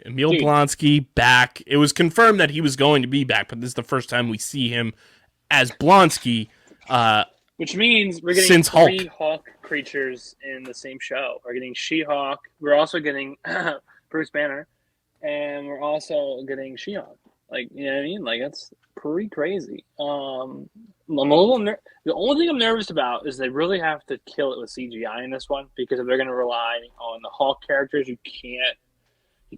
Emil Blonsky back. It was confirmed that he was going to be back, but this is the first time we see him as Blonsky. Which means we're getting three Hawk creatures in the same show. We're getting She-Hulk. We're also getting Bruce Banner. And we're also getting She-Hulk. You know what I mean? That's pretty crazy. The only thing I'm nervous about is they really have to kill it with CGI in this one, because if they're going to rely on the Hulk characters, you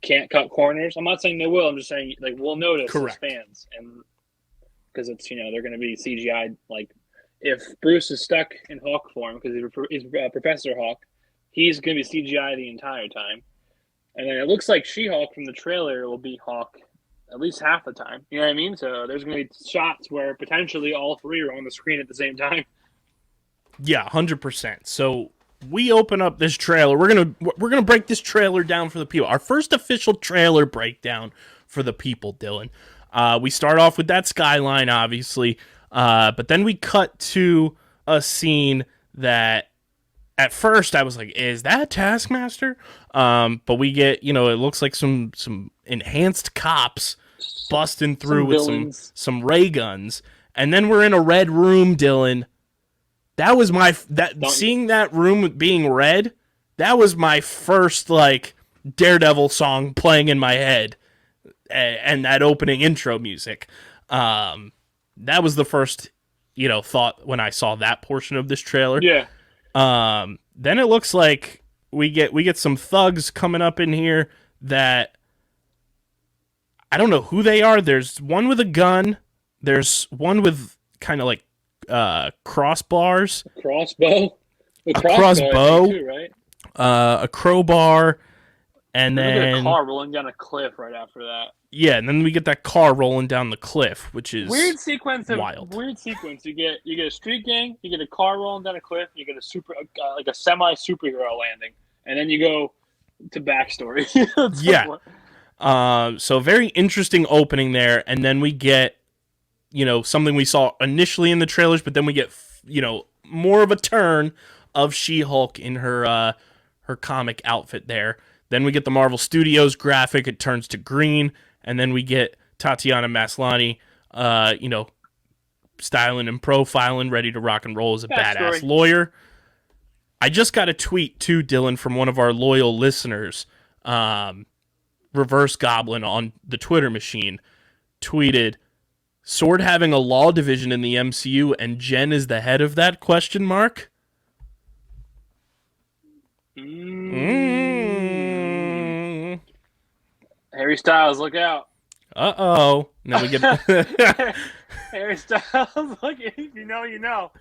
can't cut corners. I'm not saying they will. I'm just saying like we'll notice as Correct. fans, and because it's they're going to be CGI. Like if Bruce is stuck in Hulk form because he's Professor Hulk, he's going to be CGI the entire time. And then it looks like She-Hulk from the trailer will be Hulk at least half the time. You know what I mean? So there's going to be shots where potentially all three are on the screen at the same time. Yeah, 100%. So we open up this trailer. We're gonna break this trailer down for the people. Our first official trailer breakdown for the people, Dylan. We start off with that skyline, obviously, but then we cut to a scene that at first I was like, "Is that Taskmaster?" But we get, it looks like some enhanced cops busting through with some ray guns, and then we're in a red room, Dylan. That was seeing that room being red. That was my first like Daredevil song playing in my head, and that opening intro music. That was the first thought when I saw that portion of this trailer. Yeah. Then it looks like we get some thugs coming up in here that I don't know who they are. There's one with a gun. There's one with kind of like crossbars. A crossbow. Too, right? A crowbar, and then a car rolling down a cliff right after that. Yeah, and then we get that car rolling down the cliff, which is weird sequence. You get a street gang, you get a car rolling down a cliff, you get a semi superhero landing, and then you go to backstory. Yeah. So very interesting opening there, and then we get something we saw initially in the trailers, but then we get more of a turn of She-Hulk in her comic outfit there. Then we get the Marvel Studios graphic. It turns to green, and then we get Tatiana Maslany, styling and profiling, ready to rock and roll as a badass lawyer. I just got a tweet too, Dylan, from one of our loyal listeners, Reverse Goblin on the Twitter machine, tweeted, "Sword having a law division in the MCU, and Jen is the head of that? ? Harry Styles, look out! Uh-oh. Now we get Harry Styles, look, if you know, you know.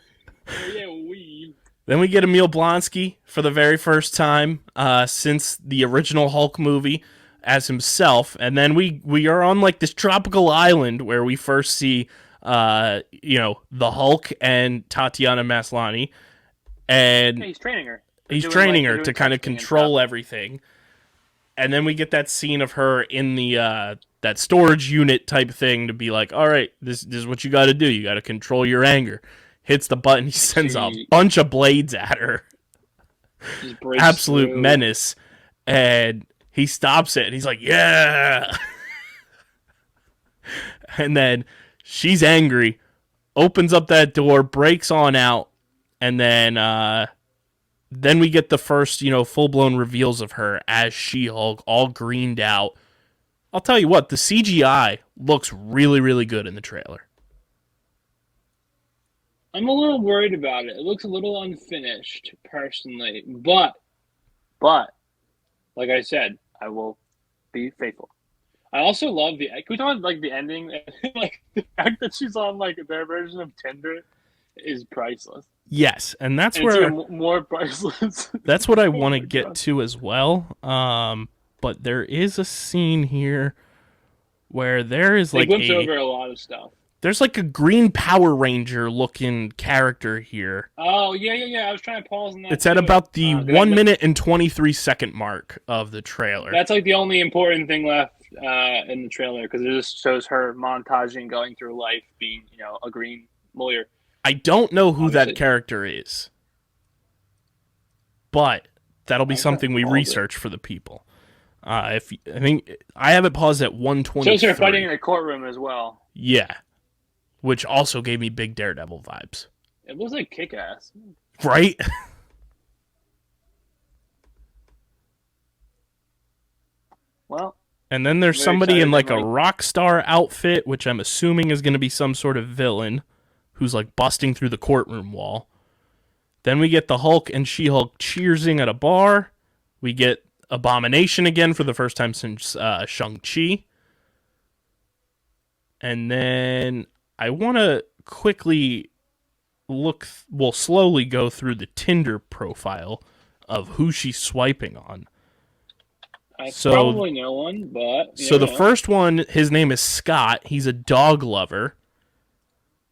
Then we get Emil Blonsky for the very first time since the original Hulk movie as himself, and then we are on like this tropical island where we first see the Hulk and Tatiana Maslany, and he's training her. He's training her to kind of control everything. And then we get that scene of her in the that storage unit type thing to be like, all right, this is what you got to do. You got to control your anger. Hits the button. He sends a bunch of blades at her. Absolute menace. And he stops it. And he's like, yeah. And then she's angry. Opens up that door. Breaks on out. And then we get the first, full-blown reveals of her as She-Hulk, all greened out. I'll tell you what, the CGI looks really, really good in the trailer. I'm a little worried about it. It looks a little unfinished, personally. But, like I said, I will be faithful. I also love can we talk about, the ending? Like, the fact that she's on, their version of Tinder is priceless. Yes, and that's where more priceless. That's what I want to get to as well. But there is a scene here where there is like glimpse over a lot of stuff. There's like a green Power Ranger looking character here. Oh yeah. I was trying to pause on that. It's at about the 1 minute and 23 second mark of the trailer. That's like the only important thing left in the trailer, because it just shows her montaging going through life, being a green lawyer. I don't know who that character is, but that'll be something we research for the people. I think I have it paused at 1:23. Shows her fighting in a courtroom as well. Yeah, which also gave me big Daredevil vibes. It looks like Kick-Ass, right? Well, and then there's somebody in like a rock star outfit, which I'm assuming is going to be some sort of villain. who's like busting through the courtroom wall. Then we get the Hulk and She-Hulk cheersing at a bar. We get Abomination again for the first time since Shang-Chi. And then I want to quickly slowly go through the Tinder profile of who she's swiping on. I probably know one, but... So the first one, his name is Scott. He's a dog lover.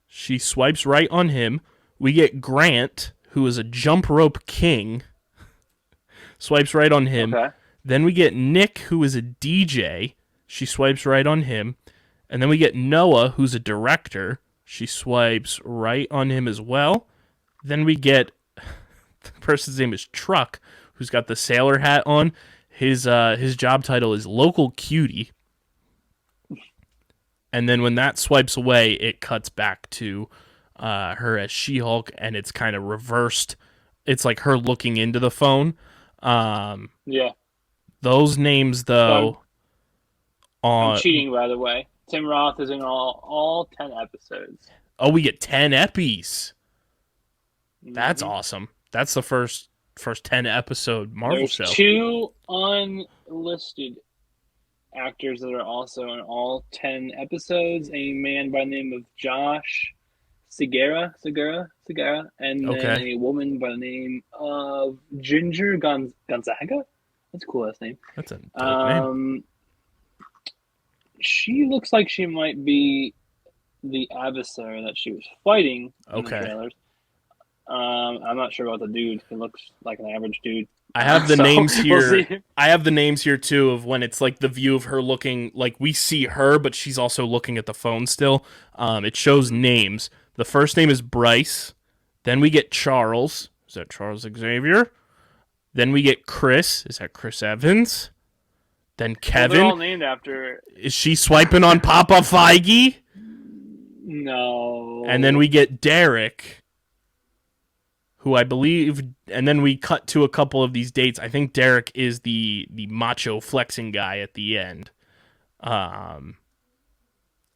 She swipes right on him. We get Grant, who is a jump rope king. Swipes right on him. Okay. Then we get Nick, who is a DJ. She swipes right on him. And then we get Noah, who's a director. She swipes right on him as well. Then we get the person's name is Truck, who's got the sailor hat on. His job title is local cutie. And then when that swipes away, it cuts back to her as She-Hulk, and it's kind of reversed. It's like her looking into the phone. Yeah. Those names, though... I'm cheating, by the way. Tim Roth is in all 10 episodes. Oh, we get 10 episodes. That's awesome. That's the first 10 episode Marvel show. There's 2 unlisted actors that are also in all 10 episodes. A man by the name of Josh Segura, and then a woman by the name of Ginger Gonzaga. That's a cool last name. That's a dope name. She looks like she might be the adversary that she was fighting in the trailers. I'm not sure about the dude. He looks like an average dude. I have the names here. We'll I have the names here too of when it's like the view of her looking like we see her, but she's also looking at the phone still. It shows names. The first name is Bryce. Then we get Charles. Is that Charles Xavier? Then we get Chris. Is that Chris Evans? Then Kevin. They're all named after. Is she swiping on Papa Feige? No. And then we get Derek, who I believe, and then we cut to a couple of these dates. I think Derek is the macho flexing guy at the end. And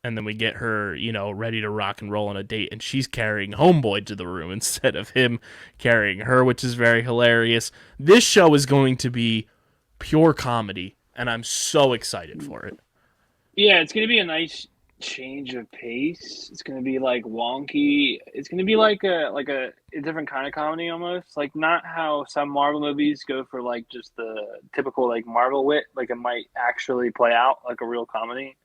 then we get her, ready to rock and roll on a date, and she's carrying Homeboy to the room instead of him carrying her, which is very hilarious. This show is going to be pure comedy, and I'm so excited for it. Yeah, it's going to be a nice change of pace. It's going to be like wonky. It's going to be like a different kind of comedy almost. Like not how some Marvel movies go for like just the typical like Marvel wit. Like it might actually play out like a real comedy.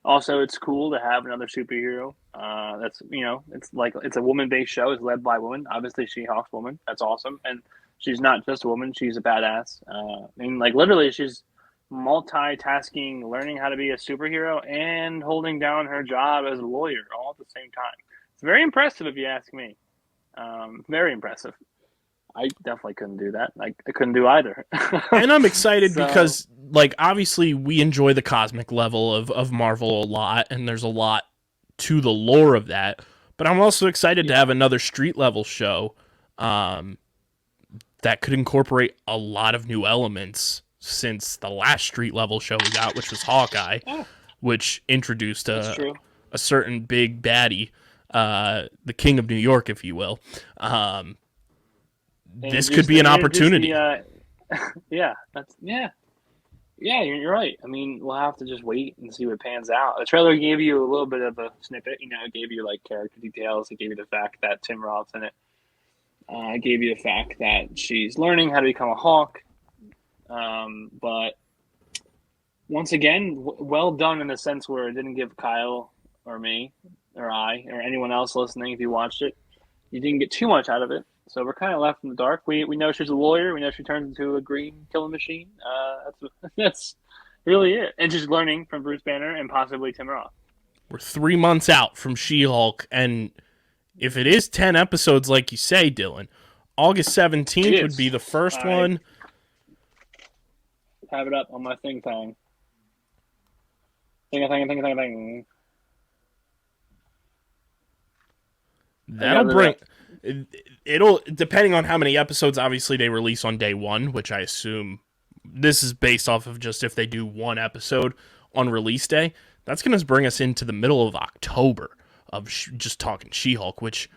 Also, it's cool to have another superhero. That's it's a woman-based show. It's led by a woman. Obviously, She-Hulk's woman. That's awesome. And she's not just a woman. She's a badass. Literally, she's multitasking, learning how to be a superhero, and holding down her job as a lawyer all at the same time. It's very impressive, if you ask me. Very impressive. I definitely couldn't do that. I couldn't do either. And I'm excited because, obviously we enjoy the cosmic level of Marvel a lot, and there's a lot to the lore of that. But I'm also excited to have another street level show that could incorporate a lot of new elements since the last street level show we got, which was Hawkeye, which introduced a certain big baddie, the King of New York, if you will. This could be an opportunity. You're right. I mean, we'll have to just wait and see what pans out. The trailer gave you a little bit of a snippet. It gave you like character details. It gave you the fact that Tim Roth's in it. It gave you the fact that she's learning how to become a Hawk. But once again, well done in the sense where it didn't give Kyle or me or I or anyone else listening, if you watched it, you didn't get too much out of it. So we're kind of left in the dark. We know she's a lawyer. We know she turns into a green killing machine. That's really it. And just learning from Bruce Banner and possibly Tim Roth. We're 3 months out from She-Hulk, and if it is 10 episodes like you say, Dylan, August 17th would be the first one. Have it up on my thing. Thing. That'll bring... It'll, depending on how many episodes, obviously they release on day one, which I assume this is based off of just if they do one episode on release day. That's going to bring us into the middle of October. of just talking She-Hulk, which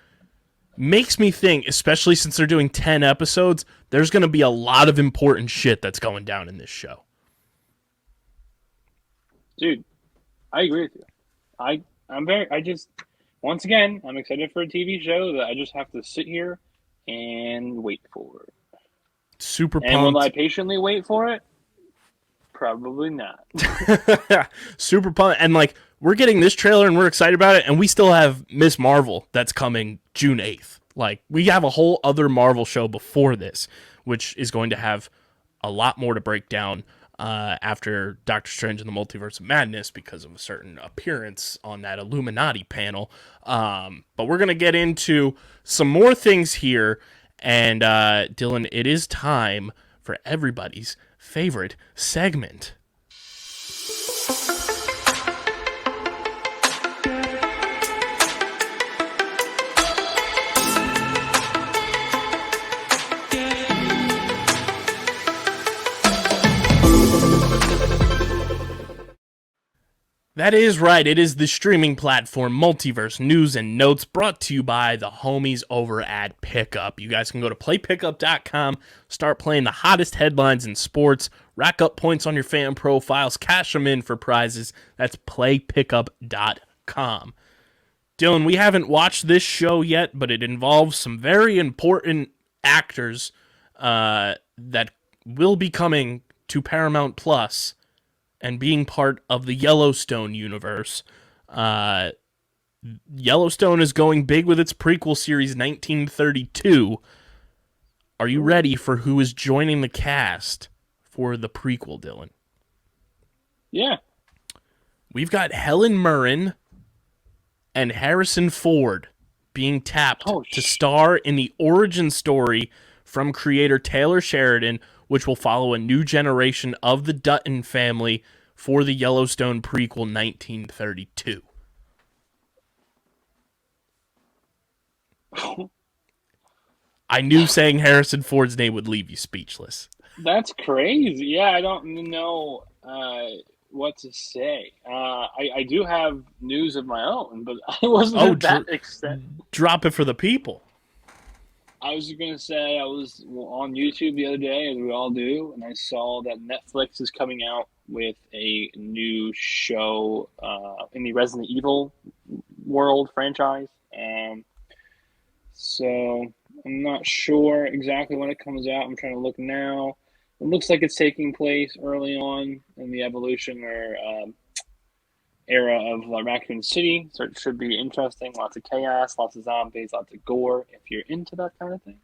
makes me think, especially since they're doing 10 episodes, there's going to be a lot of important shit that's going down in this show. Dude, I agree with you. Once again, I'm excited for a TV show that I just have to sit here and wait for. Super pumped. And will I patiently wait for it? Probably not. Super pumped. And like, we're getting this trailer and we're excited about it, and we still have Miss Marvel that's coming June 8th. Like, we have a whole other Marvel show before this, which is going to have a lot more to break down after Doctor Strange and the Multiverse of Madness because of a certain appearance on that Illuminati panel. But we're going to get into some more things here. And Dylan, it is time for everybody's favorite segment. That is right. It is the streaming platform Multiverse News and Notes, brought to you by the homies over at Pickup. You guys can go to playpickup.com, start playing the hottest headlines in sports, rack up points on your fan profiles, cash them in for prizes. That's playpickup.com. Dylan, we haven't watched this show yet, but it involves some very important actors that will be coming to Paramount Plus and being part of the Yellowstone universe. Yellowstone is going big with its prequel series, 1932. Are you ready for who is joining the cast for the prequel, Dylan? Yeah. We've got Helen Mirren and Harrison Ford being tapped to star in the origin story from creator Taylor Sheridan, which will follow a new generation of the Dutton family for the Yellowstone prequel 1932. I knew saying Harrison Ford's name would leave you speechless. That's crazy. Yeah, I don't know what to say. I do have news of my own, but I wasn't to that extent. Drop it for the people. I was going to say I was on YouTube the other day, as we all do, and I saw that Netflix is coming out with a new show in the Resident Evil world franchise. So I'm not sure exactly when it comes out. I'm trying to look now. It looks like it's taking place early on in the evolution or era of Raccoon City, so it should be interesting. Lots of chaos, lots of zombies, lots of gore, if you're into that kind of thing.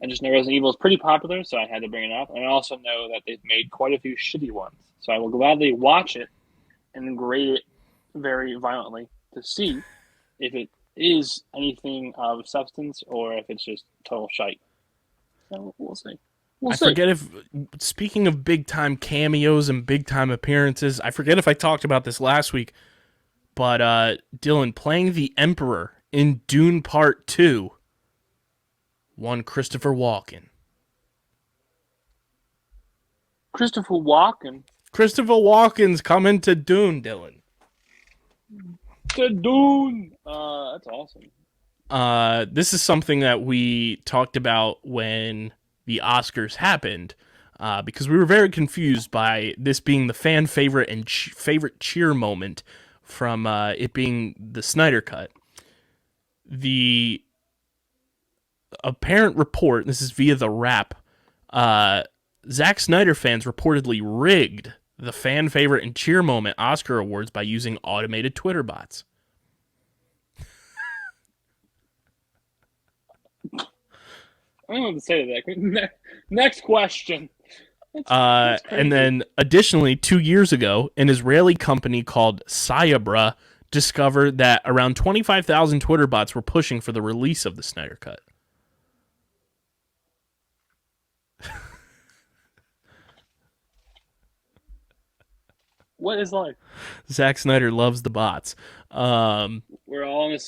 I just know Resident Evil is pretty popular, so I had to bring it up. And I also know that they've made quite a few shitty ones, so I will gladly watch it and grade it very violently to see if it is anything of substance or if it's just total shite. So we'll see. I forget if, speaking of big-time cameos and big-time appearances, I forget if I talked about this last week, but Dylan, playing the Emperor in Dune Part 2, one Christopher Walken. Christopher Walken? Christopher Walken's coming to Dune, Dylan. To Dune! That's awesome. This is something that we talked about when the Oscars happened, because we were very confused by this being the fan favorite and favorite cheer moment from it being the Snyder Cut. The apparent report, this is via The Wrap, Zack Snyder fans reportedly rigged the fan favorite and cheer moment Oscar awards by using automated Twitter bots. I don't know what to say to that. Next question. And then, additionally, 2 years ago, an Israeli company called Sayabra discovered that around 25,000 Twitter bots were pushing for the release of the Snyder Cut. What is life? Zack Snyder loves the bots. We're all in a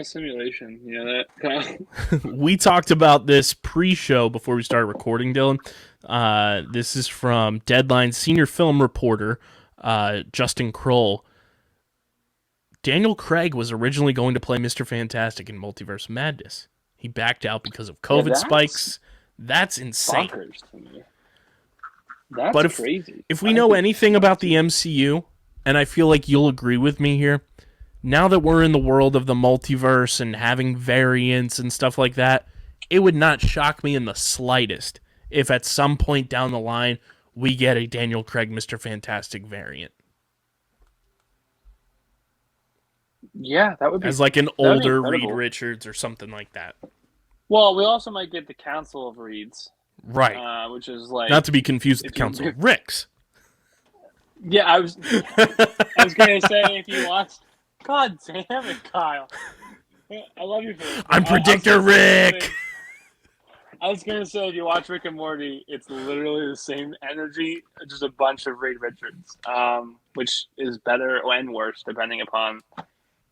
simulation. You know that? We talked about this pre-show before we started recording, Dylan. This is from Deadline senior film reporter Justin Kroll. Daniel Craig was originally going to play Mr. Fantastic in Multiverse Madness. He backed out because of Yeah, COVID spikes. That's insane. bonkers to me. That's But crazy. if we know anything about the MCU, and I feel like you'll agree with me here, now that we're in the world of the multiverse and having variants and stuff like that, it would not shock me in the slightest if at some point down the line we get a Daniel Craig Mr. Fantastic variant. Yeah, that would be as like an older Reed Richards or something like that. Well, we also might get the Council of Reeds, right? Which is like not to be confused with the Council of Ricks. Yeah, I was gonna say if you watched. God damn it, Kyle! I love you for this. I'm Predictor Rick. I was gonna say if you watch Rick and Morty, it's literally the same energy, just a bunch of Reed Richards, which is better and worse depending upon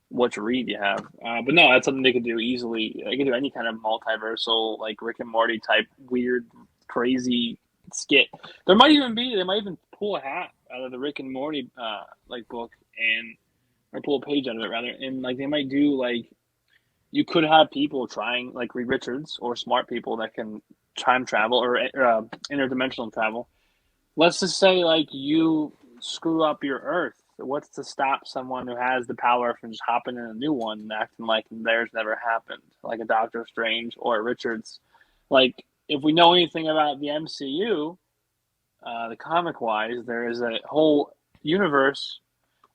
which Reed you have. But no, that's something they could do easily. They could do any kind of multiversal, like Rick and Morty type weird, crazy skit. They might even pull a hat out of the Rick and Morty like book or pull a page out of it rather, and like they might do like you could have people trying like Reed Richards or smart people that can time travel or interdimensional travel. Let's just say like you screw up your Earth. What's to stop someone who has the power from just hopping in a new one and acting like theirs never happened, like a Doctor Strange or a Richards? Like, if we know anything about the MCU, the comic-wise, there is a whole universe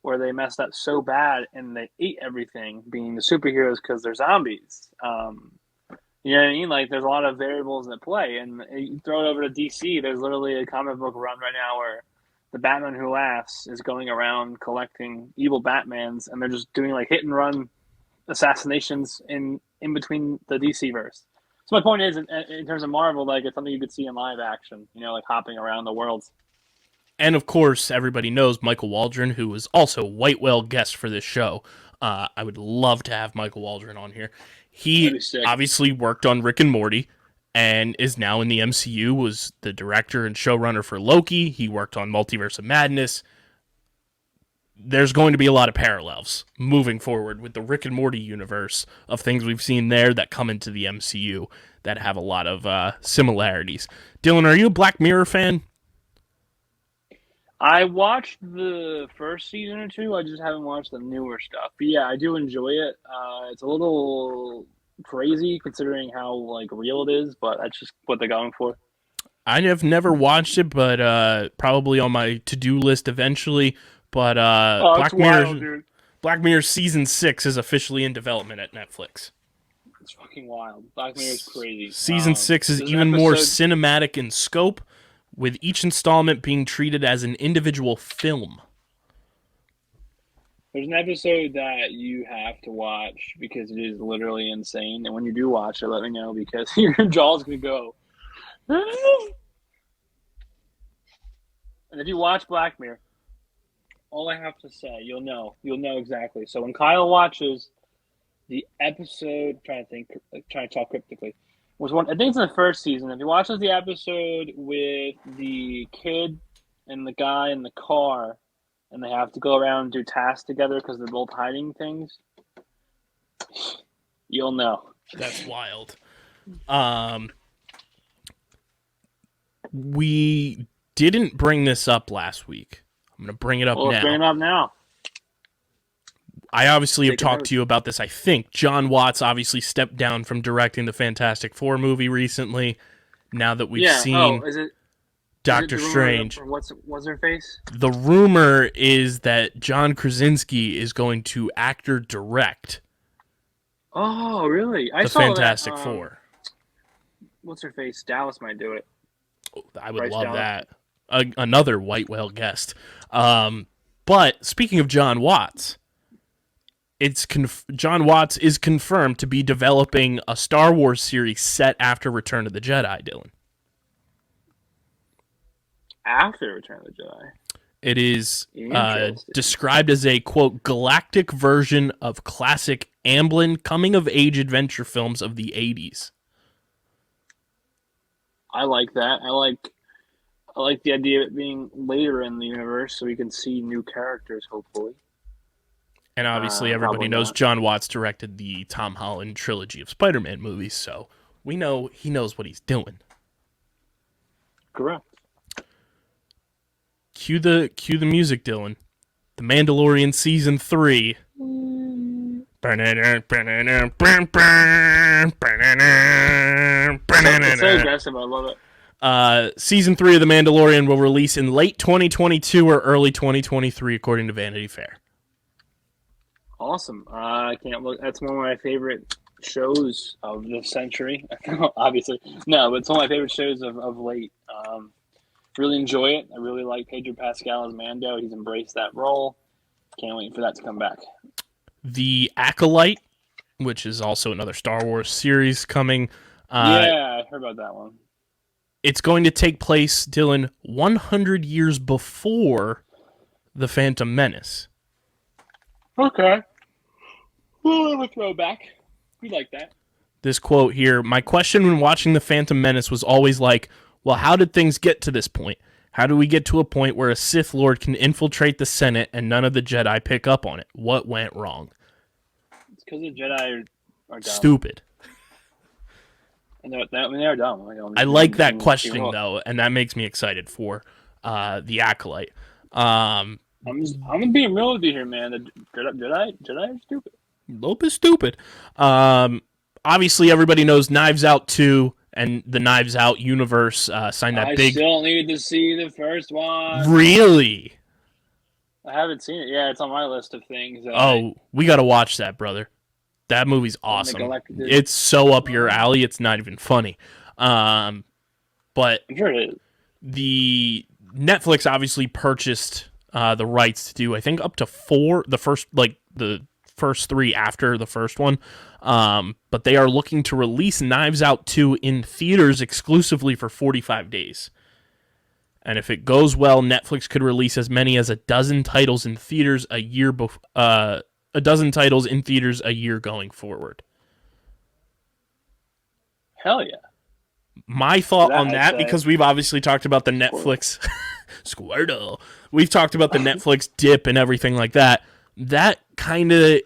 where they messed up so bad and they ate everything, being the superheroes because they're zombies. You know what I mean? Like, there's a lot of variables at play, and you throw it over to DC. There's literally a comic book run right now where the Batman Who Laughs is going around collecting evil Batmans, and they're just doing like hit and run assassinations in between the DC verse. So my point is, in terms of Marvel, like it's something you could see in live action, you know, like hopping around the worlds. And of course, everybody knows Michael Waldron, who was also a White Whale guest for this show. I would love to have Michael Waldron on here. He obviously worked on Rick and Morty and is now in the MCU, was the director and showrunner for Loki. He worked on Multiverse of Madness. There's going to be a lot of parallels moving forward with the Rick and Morty universe of things we've seen there that come into the MCU that have a lot of similarities. Dylan, are you a Black Mirror fan? I watched the first season or two. I just haven't watched the newer stuff. But yeah, I do enjoy it. It's a little crazy considering how like real it is, but that's just what they're going for. I have never watched it, but probably on my to-do list eventually. But Black Mirror season 6 is officially in development at Netflix. It's fucking wild. Black Mirror is crazy. Season 6 is even more cinematic in scope, with each installment being treated as an individual film. There's an episode that you have to watch because it is literally insane. And when you do watch it, let me know because your jaw's going to go. And if you watch Black Mirror, all I have to say, you'll know exactly. So when Kyle watches the episode, trying to talk cryptically, was one. I think it's in the first season. If he watches the episode with the kid and the guy in the car, and they have to go around and do tasks together because they're both hiding things, you'll know. That's wild. We didn't bring this up last week. I'm going to bring it up now. Let's bring it up now. I obviously have talked to you about this, I think. John Watts obviously stepped down from directing the Fantastic Four movie recently. Now that we've seen Doctor Strange. What's her face? The rumor is that John Krasinski is going to actor direct. Oh, really? I saw Fantastic Four. What's her face? Dallas might do it. I would love that. Another White Whale guest. But speaking of John Watts, John Watts is confirmed to be developing a Star Wars series set after Return of the Jedi, Dylan. After Return of the Jedi? It is described as a, quote, galactic version of classic Amblin coming-of-age adventure films of the 80s. I like that. I like the idea of it being later in the universe so we can see new characters, hopefully. And obviously everybody Probably knows not. John Watts directed the Tom Holland trilogy of Spider-Man movies, so we know he knows what he's doing. Correct. Cue the music, Dylan. The Mandalorian Season 3. It's so aggressive. I love it. Season 3 of The Mandalorian will release in late 2022 or early 2023, according to Vanity Fair. Awesome. I can't look. That's one of my favorite shows of the century. Obviously, no, but it's one of my favorite shows of late. Really enjoy it. I really like Pedro Pascal as Mando. He's embraced that role. Can't wait for that to come back. The Acolyte, which is also another Star Wars series coming. Yeah, I heard about that one. It's going to take place, Dylan, 100 years before The Phantom Menace. Okay. Well, a throwback. We like that. This quote here, my question when watching The Phantom Menace was always like, well, how did things get to this point? How do we get to a point where a Sith Lord can infiltrate the Senate and none of the Jedi pick up on it? What went wrong? It's because the Jedi are dumb. Stupid. And they're dumb. I like that questioning, though, and that makes me excited for the Acolyte. I'm being real with you here, man. The Jedi are stupid. A little bit stupid. Obviously, everybody knows Knives Out 2 and the Knives Out universe signed that big... I still need to see the first one. Really? I haven't seen it. Yeah, it's on my list of things. We got to watch that, brother. That movie's awesome. It's so up your alley, it's not even funny. But I'm sure it is. The Netflix obviously purchased the rights to do, I think, up to 4, the first 3 after the first one. But they are looking to release Knives Out 2 in theaters exclusively for 45 days. And if it goes well, Netflix could release as many as a dozen titles in theaters a year going forward. Hell yeah. My thought on that, because we've obviously talked about the Netflix Squirtle. We've talked about the Netflix dip and everything like that. That kind of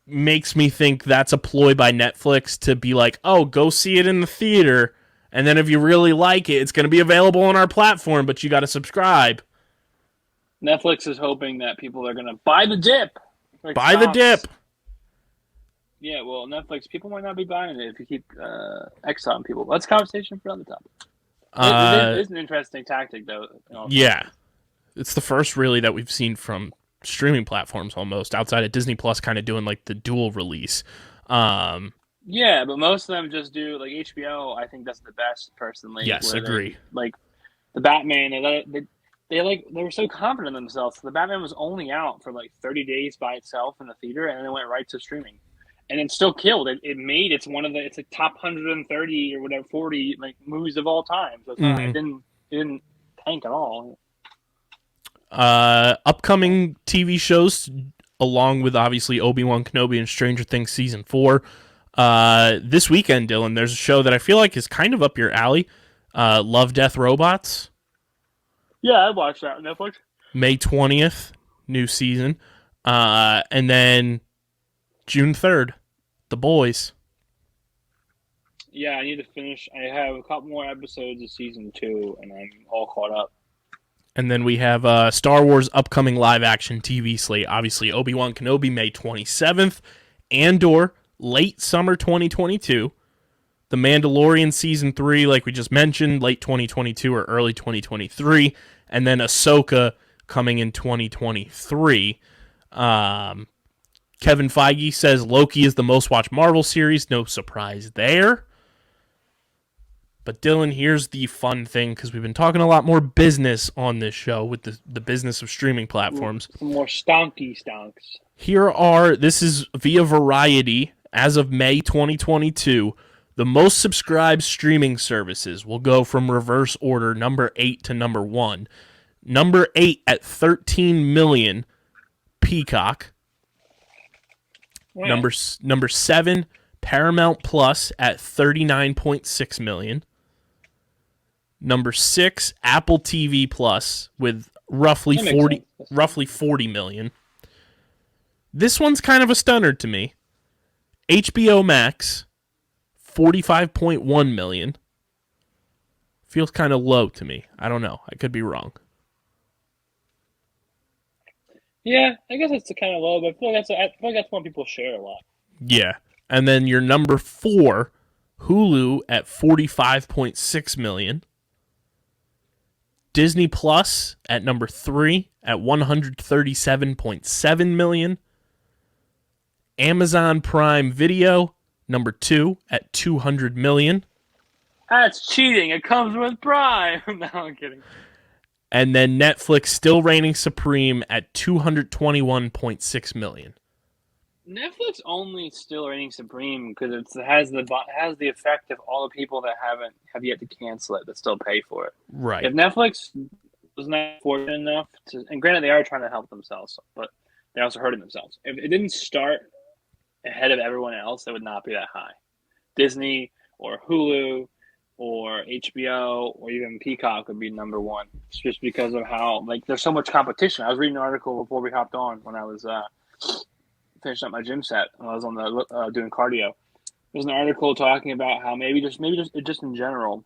makes me think that's a ploy by Netflix to be like, oh, go see it in the theater, and then if you really like it, it's going to be available on our platform, but you got to subscribe. Netflix is hoping that people are going to buy the dip. Buy the dip. Yeah, well, Netflix, people might not be buying it if you keep exiling people. That's a conversation for another topic. It is an interesting tactic, though. Yeah. It's the first, really, that we've seen from streaming platforms almost, outside of Disney Plus kind of doing, like, the dual release. Yeah, but most of them just do, like, HBO, I think that's the best, personally. Yes, agree. Like, the Batman, they were so confident in themselves. The Batman was only out for, like, 30 days by itself in the theater, and then it went right to streaming. And it still killed. It's one of it's like top 130 or whatever 40 like movies of all time. So it didn't tank at all. Upcoming TV shows, along with obviously Obi-Wan Kenobi and Stranger Things season 4. This weekend, Dylan, there's a show that I feel like is kind of up your alley. Love, Death, Robots. Yeah, I watched that on Netflix. May 20th, new season. And then June 3rd, The Boys. Yeah, I need to finish. I have a couple more episodes of season 2, and I'm all caught up. And then we have Star Wars upcoming live-action TV slate. Obviously, Obi-Wan Kenobi, May 27th. Andor, late summer 2022. The Mandalorian Season 3, like we just mentioned, late 2022 or early 2023. And then Ahsoka coming in 2023. Kevin Feige says Loki is the most watched Marvel series. No surprise there. But Dylan, here's the fun thing, because we've been talking a lot more business on this show with the business of streaming platforms. Some more stonks. This is via Variety, as of May 2022, the most subscribed streaming services will go from reverse order, number 8 to number 1. Number 8 at 13 million, Peacock. Yeah. Number 7, Paramount Plus at 39.6 million. Number 6, Apple TV Plus with roughly 40 million. This one's kind of a stunner to me. HBO Max, 45.1 million. Feels kind of low to me. I don't know. I could be wrong. Yeah, I guess it's kind of low, but I feel like that's one people share a lot. Yeah. And then your number 4, Hulu at 45.6 million. Disney Plus at number 3 at 137.7 million. Amazon Prime Video, number 2 at 200 million. That's cheating. It comes with Prime. No, I'm kidding. And then Netflix still reigning supreme at 221.6 million. Netflix only still reigning supreme because it has the effect of all the people that have yet to cancel it that still pay for it. Right. If Netflix was not fortunate enough to, and granted they are trying to help themselves, but they're also hurting themselves. If it didn't start ahead of everyone else, it would not be that high. Disney or Hulu or HBO or even Peacock would be number one. It's just because of how there's so much competition. I was reading an article before we hopped on when I was finishing up my gym set when I was on the doing cardio. There's an article talking about how maybe just in general,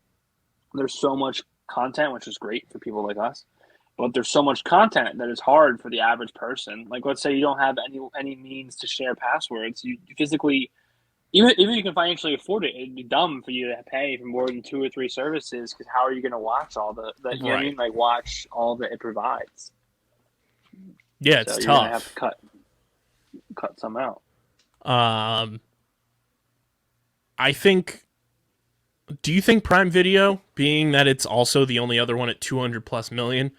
there's so much content, which is great for people like us, but there's so much content that is hard for the average person. Like, let's say you don't have any means to share passwords. You physically, even if you can financially afford it, it'd be dumb for you to pay for more than 2 or 3 services because how are you going to watch all the you know what I mean? Like, watch all that it provides. Yeah, it's so tough. You're going to have to cut some out. I think. Do you think Prime Video, being that it's also the only other one at 200 plus million,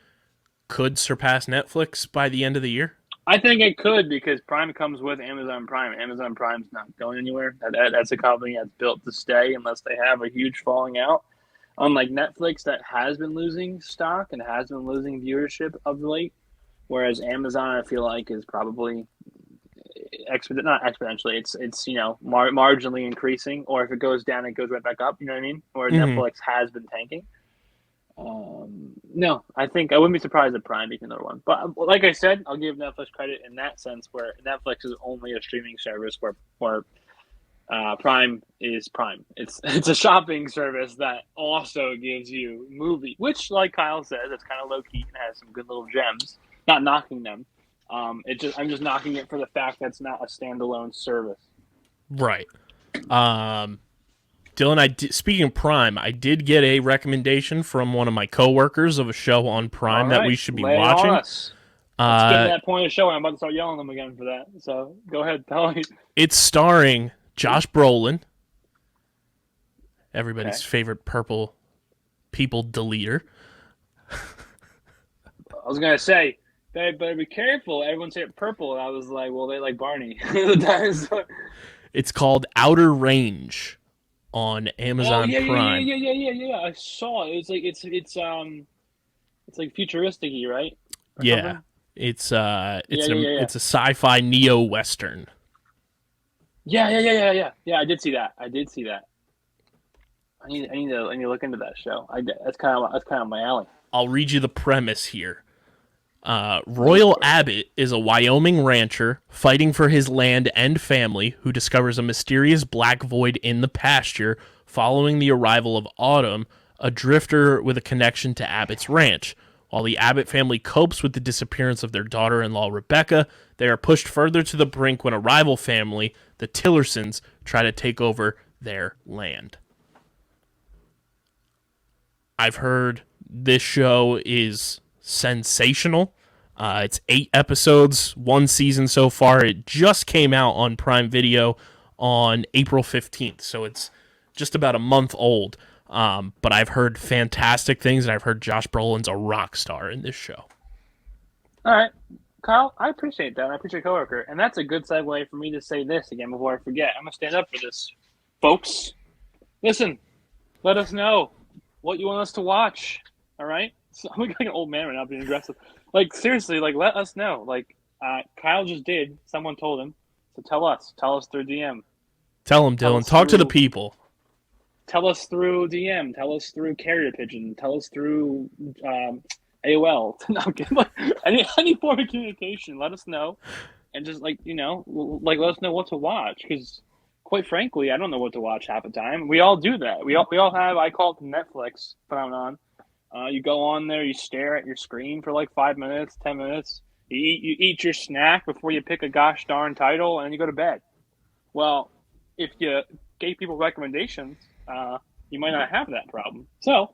could surpass Netflix by the end of the year? I think it could because Prime comes with Amazon Prime. Amazon Prime's not going anywhere. That's a company that's built to stay unless they have a huge falling out. Unlike Netflix, that has been losing stock and has been losing viewership of late, whereas Amazon, I feel like, is probably not exponentially. It's marginally increasing, or if it goes down, it goes right back up. You know what I mean? Whereas Netflix has been tanking. No, I think I wouldn't be surprised if Prime became another one. But like I said, I'll give Netflix credit in that sense, where Netflix is only a streaming service, where Prime is Prime. It's a shopping service that also gives you movie, which, like Kyle says, it's kind of low key and has some good little gems. Not knocking them. I'm just knocking it for the fact that it's not a standalone service. Right. Dylan, speaking of Prime, I did get a recommendation from one of my coworkers of a show on Prime that we should be watching. Let's get to that point of the show, and I'm about to start yelling them again for that. So go ahead, tell me. It's starring Josh Brolin, everybody's favorite purple people deleter. I was gonna say, they better be careful. Everyone said purple, and I was like, well, they like Barney. It's called Outer Range on Amazon Prime. Yeah. I saw it. It's like futuristic-y, right? Or yeah. Something? It's a sci-fi neo-western. Yeah. I did see that. I need to look into that show. That's kind of my alley. I'll read you the premise here. Royal Abbott is a Wyoming rancher fighting for his land and family who discovers a mysterious black void in the pasture following the arrival of Autumn, a drifter with a connection to Abbott's ranch. While the Abbott family copes with the disappearance of their daughter-in-law Rebecca, they are pushed further to the brink when a rival family, the Tillersons, try to take over their land. I've heard this show is sensational. It's 8 episodes, 1 season so far. It just came out on Prime Video on April 15th, so it's just about a month old. But I've heard fantastic things, and I've heard Josh Brolin's a rock star in this show. All right, Kyle, I appreciate that. I appreciate coworker, and that's a good segue for me to say this again before I forget. I'm going to stand up for this, folks. Listen, let us know what you want us to watch, all right? So, I'm like an old man right now being aggressive. Like, seriously, like, let us know. Like, Kyle just did. Someone told him. So tell us. Tell us through DM. Tell him, Dylan. Talk to the people. Tell us through DM. Tell us through Carrier Pigeon. Tell us through AOL. Any form of communication. Let us know. and just like like let us know what to watch because. Quite frankly, I don't know what to watch half the time. We all do that. We all have. I call it the Netflix phenomenon. You go on there, you stare at your screen for like 5 minutes, 10 minutes. You eat your snack before you pick a gosh darn title, and then you go to bed. Well, if you gave people recommendations, you might not have that problem. So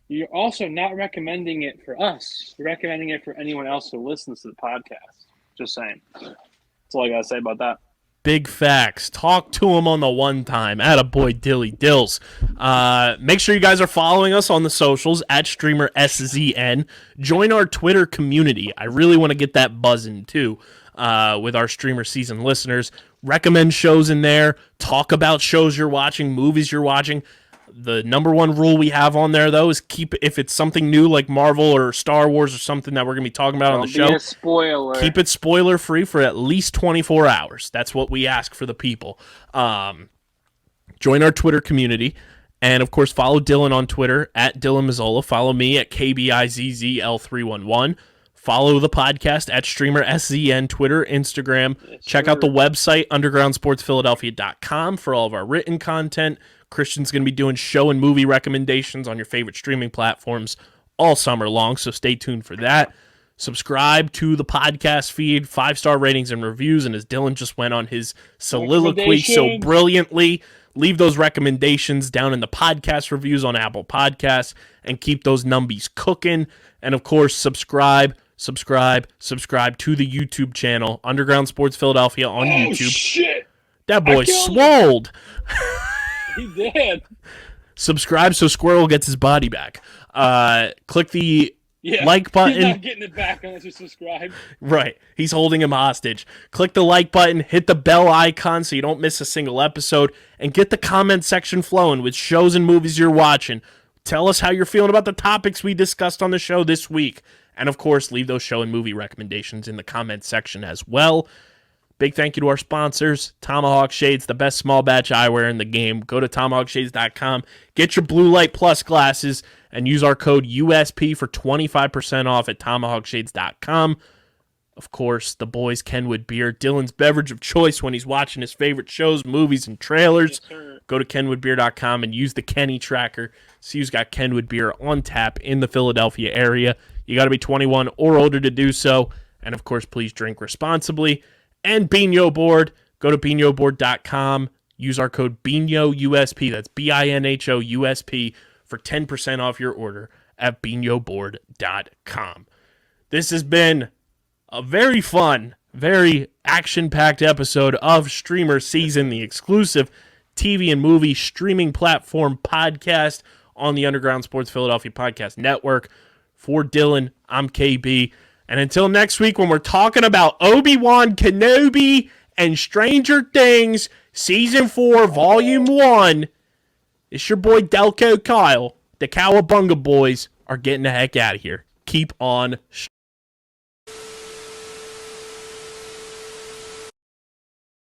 you're also not recommending it for us. You're recommending it for anyone else who listens to the podcast. Just saying. That's all I gotta say about that. Big facts. Talk to him on the one time. Attaboy Dilly Dills. Make sure you guys are following us on the socials at StreamerSZN. Join our Twitter community. I really want to get that buzzing too with our StreamerSZN listeners. Recommend shows in there. Talk about shows you're watching, movies you're watching. The number one rule we have on there, though, is if it's something new like Marvel or Star Wars or something that we're going to be talking about on the show, a spoiler. Keep it spoiler-free for at least 24 hours. That's what we ask for the people. Join our Twitter community. And, of course, follow Dylan on Twitter, at Dylan Mazzola. Follow me at KBIZZL311. Follow the podcast at StreamerSZN, Twitter, Instagram. Yes, Check out the website, undergroundsportsphiladelphia.com, for all of our written content. Christian's going to be doing show and movie recommendations on your favorite streaming platforms all summer long, so stay tuned for that. Subscribe to the podcast feed, 5-star ratings and reviews, and as Dylan just went on his soliloquy so brilliantly, leave those recommendations down in the podcast reviews on Apple Podcasts and keep those numbies cooking. And, of course, subscribe to the YouTube channel, Underground Sports Philadelphia on YouTube. Shit! That boy swolled. He did. Subscribe so Squirrel gets his body back. Click the like button. He's not getting it back unless you subscribe. Right. He's holding him hostage. Click the like button, hit the bell icon so you don't miss a single episode, and get the comment section flowing with shows and movies you're watching. Tell us how you're feeling about the topics we discussed on the show this week. And, of course, leave those show and movie recommendations in the comment section as well. Big thank you to our sponsors, Tomahawk Shades, the best small batch eyewear in the game. Go to tomahawkshades.com, get your Blue Light Plus glasses, and use our code USP for 25% off at tomahawkshades.com. Of course, the boys Kenwood Beer, Dylan's beverage of choice when he's watching his favorite shows, movies, and trailers. Yes, go to kenwoodbeer.com and use the Kenny tracker. See who's got Kenwood Beer on tap in the Philadelphia area. You got to be 21 or older to do so. And, of course, please drink responsibly. And Bino Board. Go to binoboard.com. Use our code BINHOUSP. That's BINHOUSP for 10% off your order at binoboard.com. This has been a very fun, very action-packed episode of StreamerSZN, the exclusive TV and movie streaming platform podcast on the Underground Sports Philadelphia Podcast Network. For Dylan, I'm KB. And until next week when we're talking about Obi-Wan Kenobi and Stranger Things Season 4, Volume 1, it's your boy Delco Kyle. The Cowabunga boys are getting the heck out of here. Keep on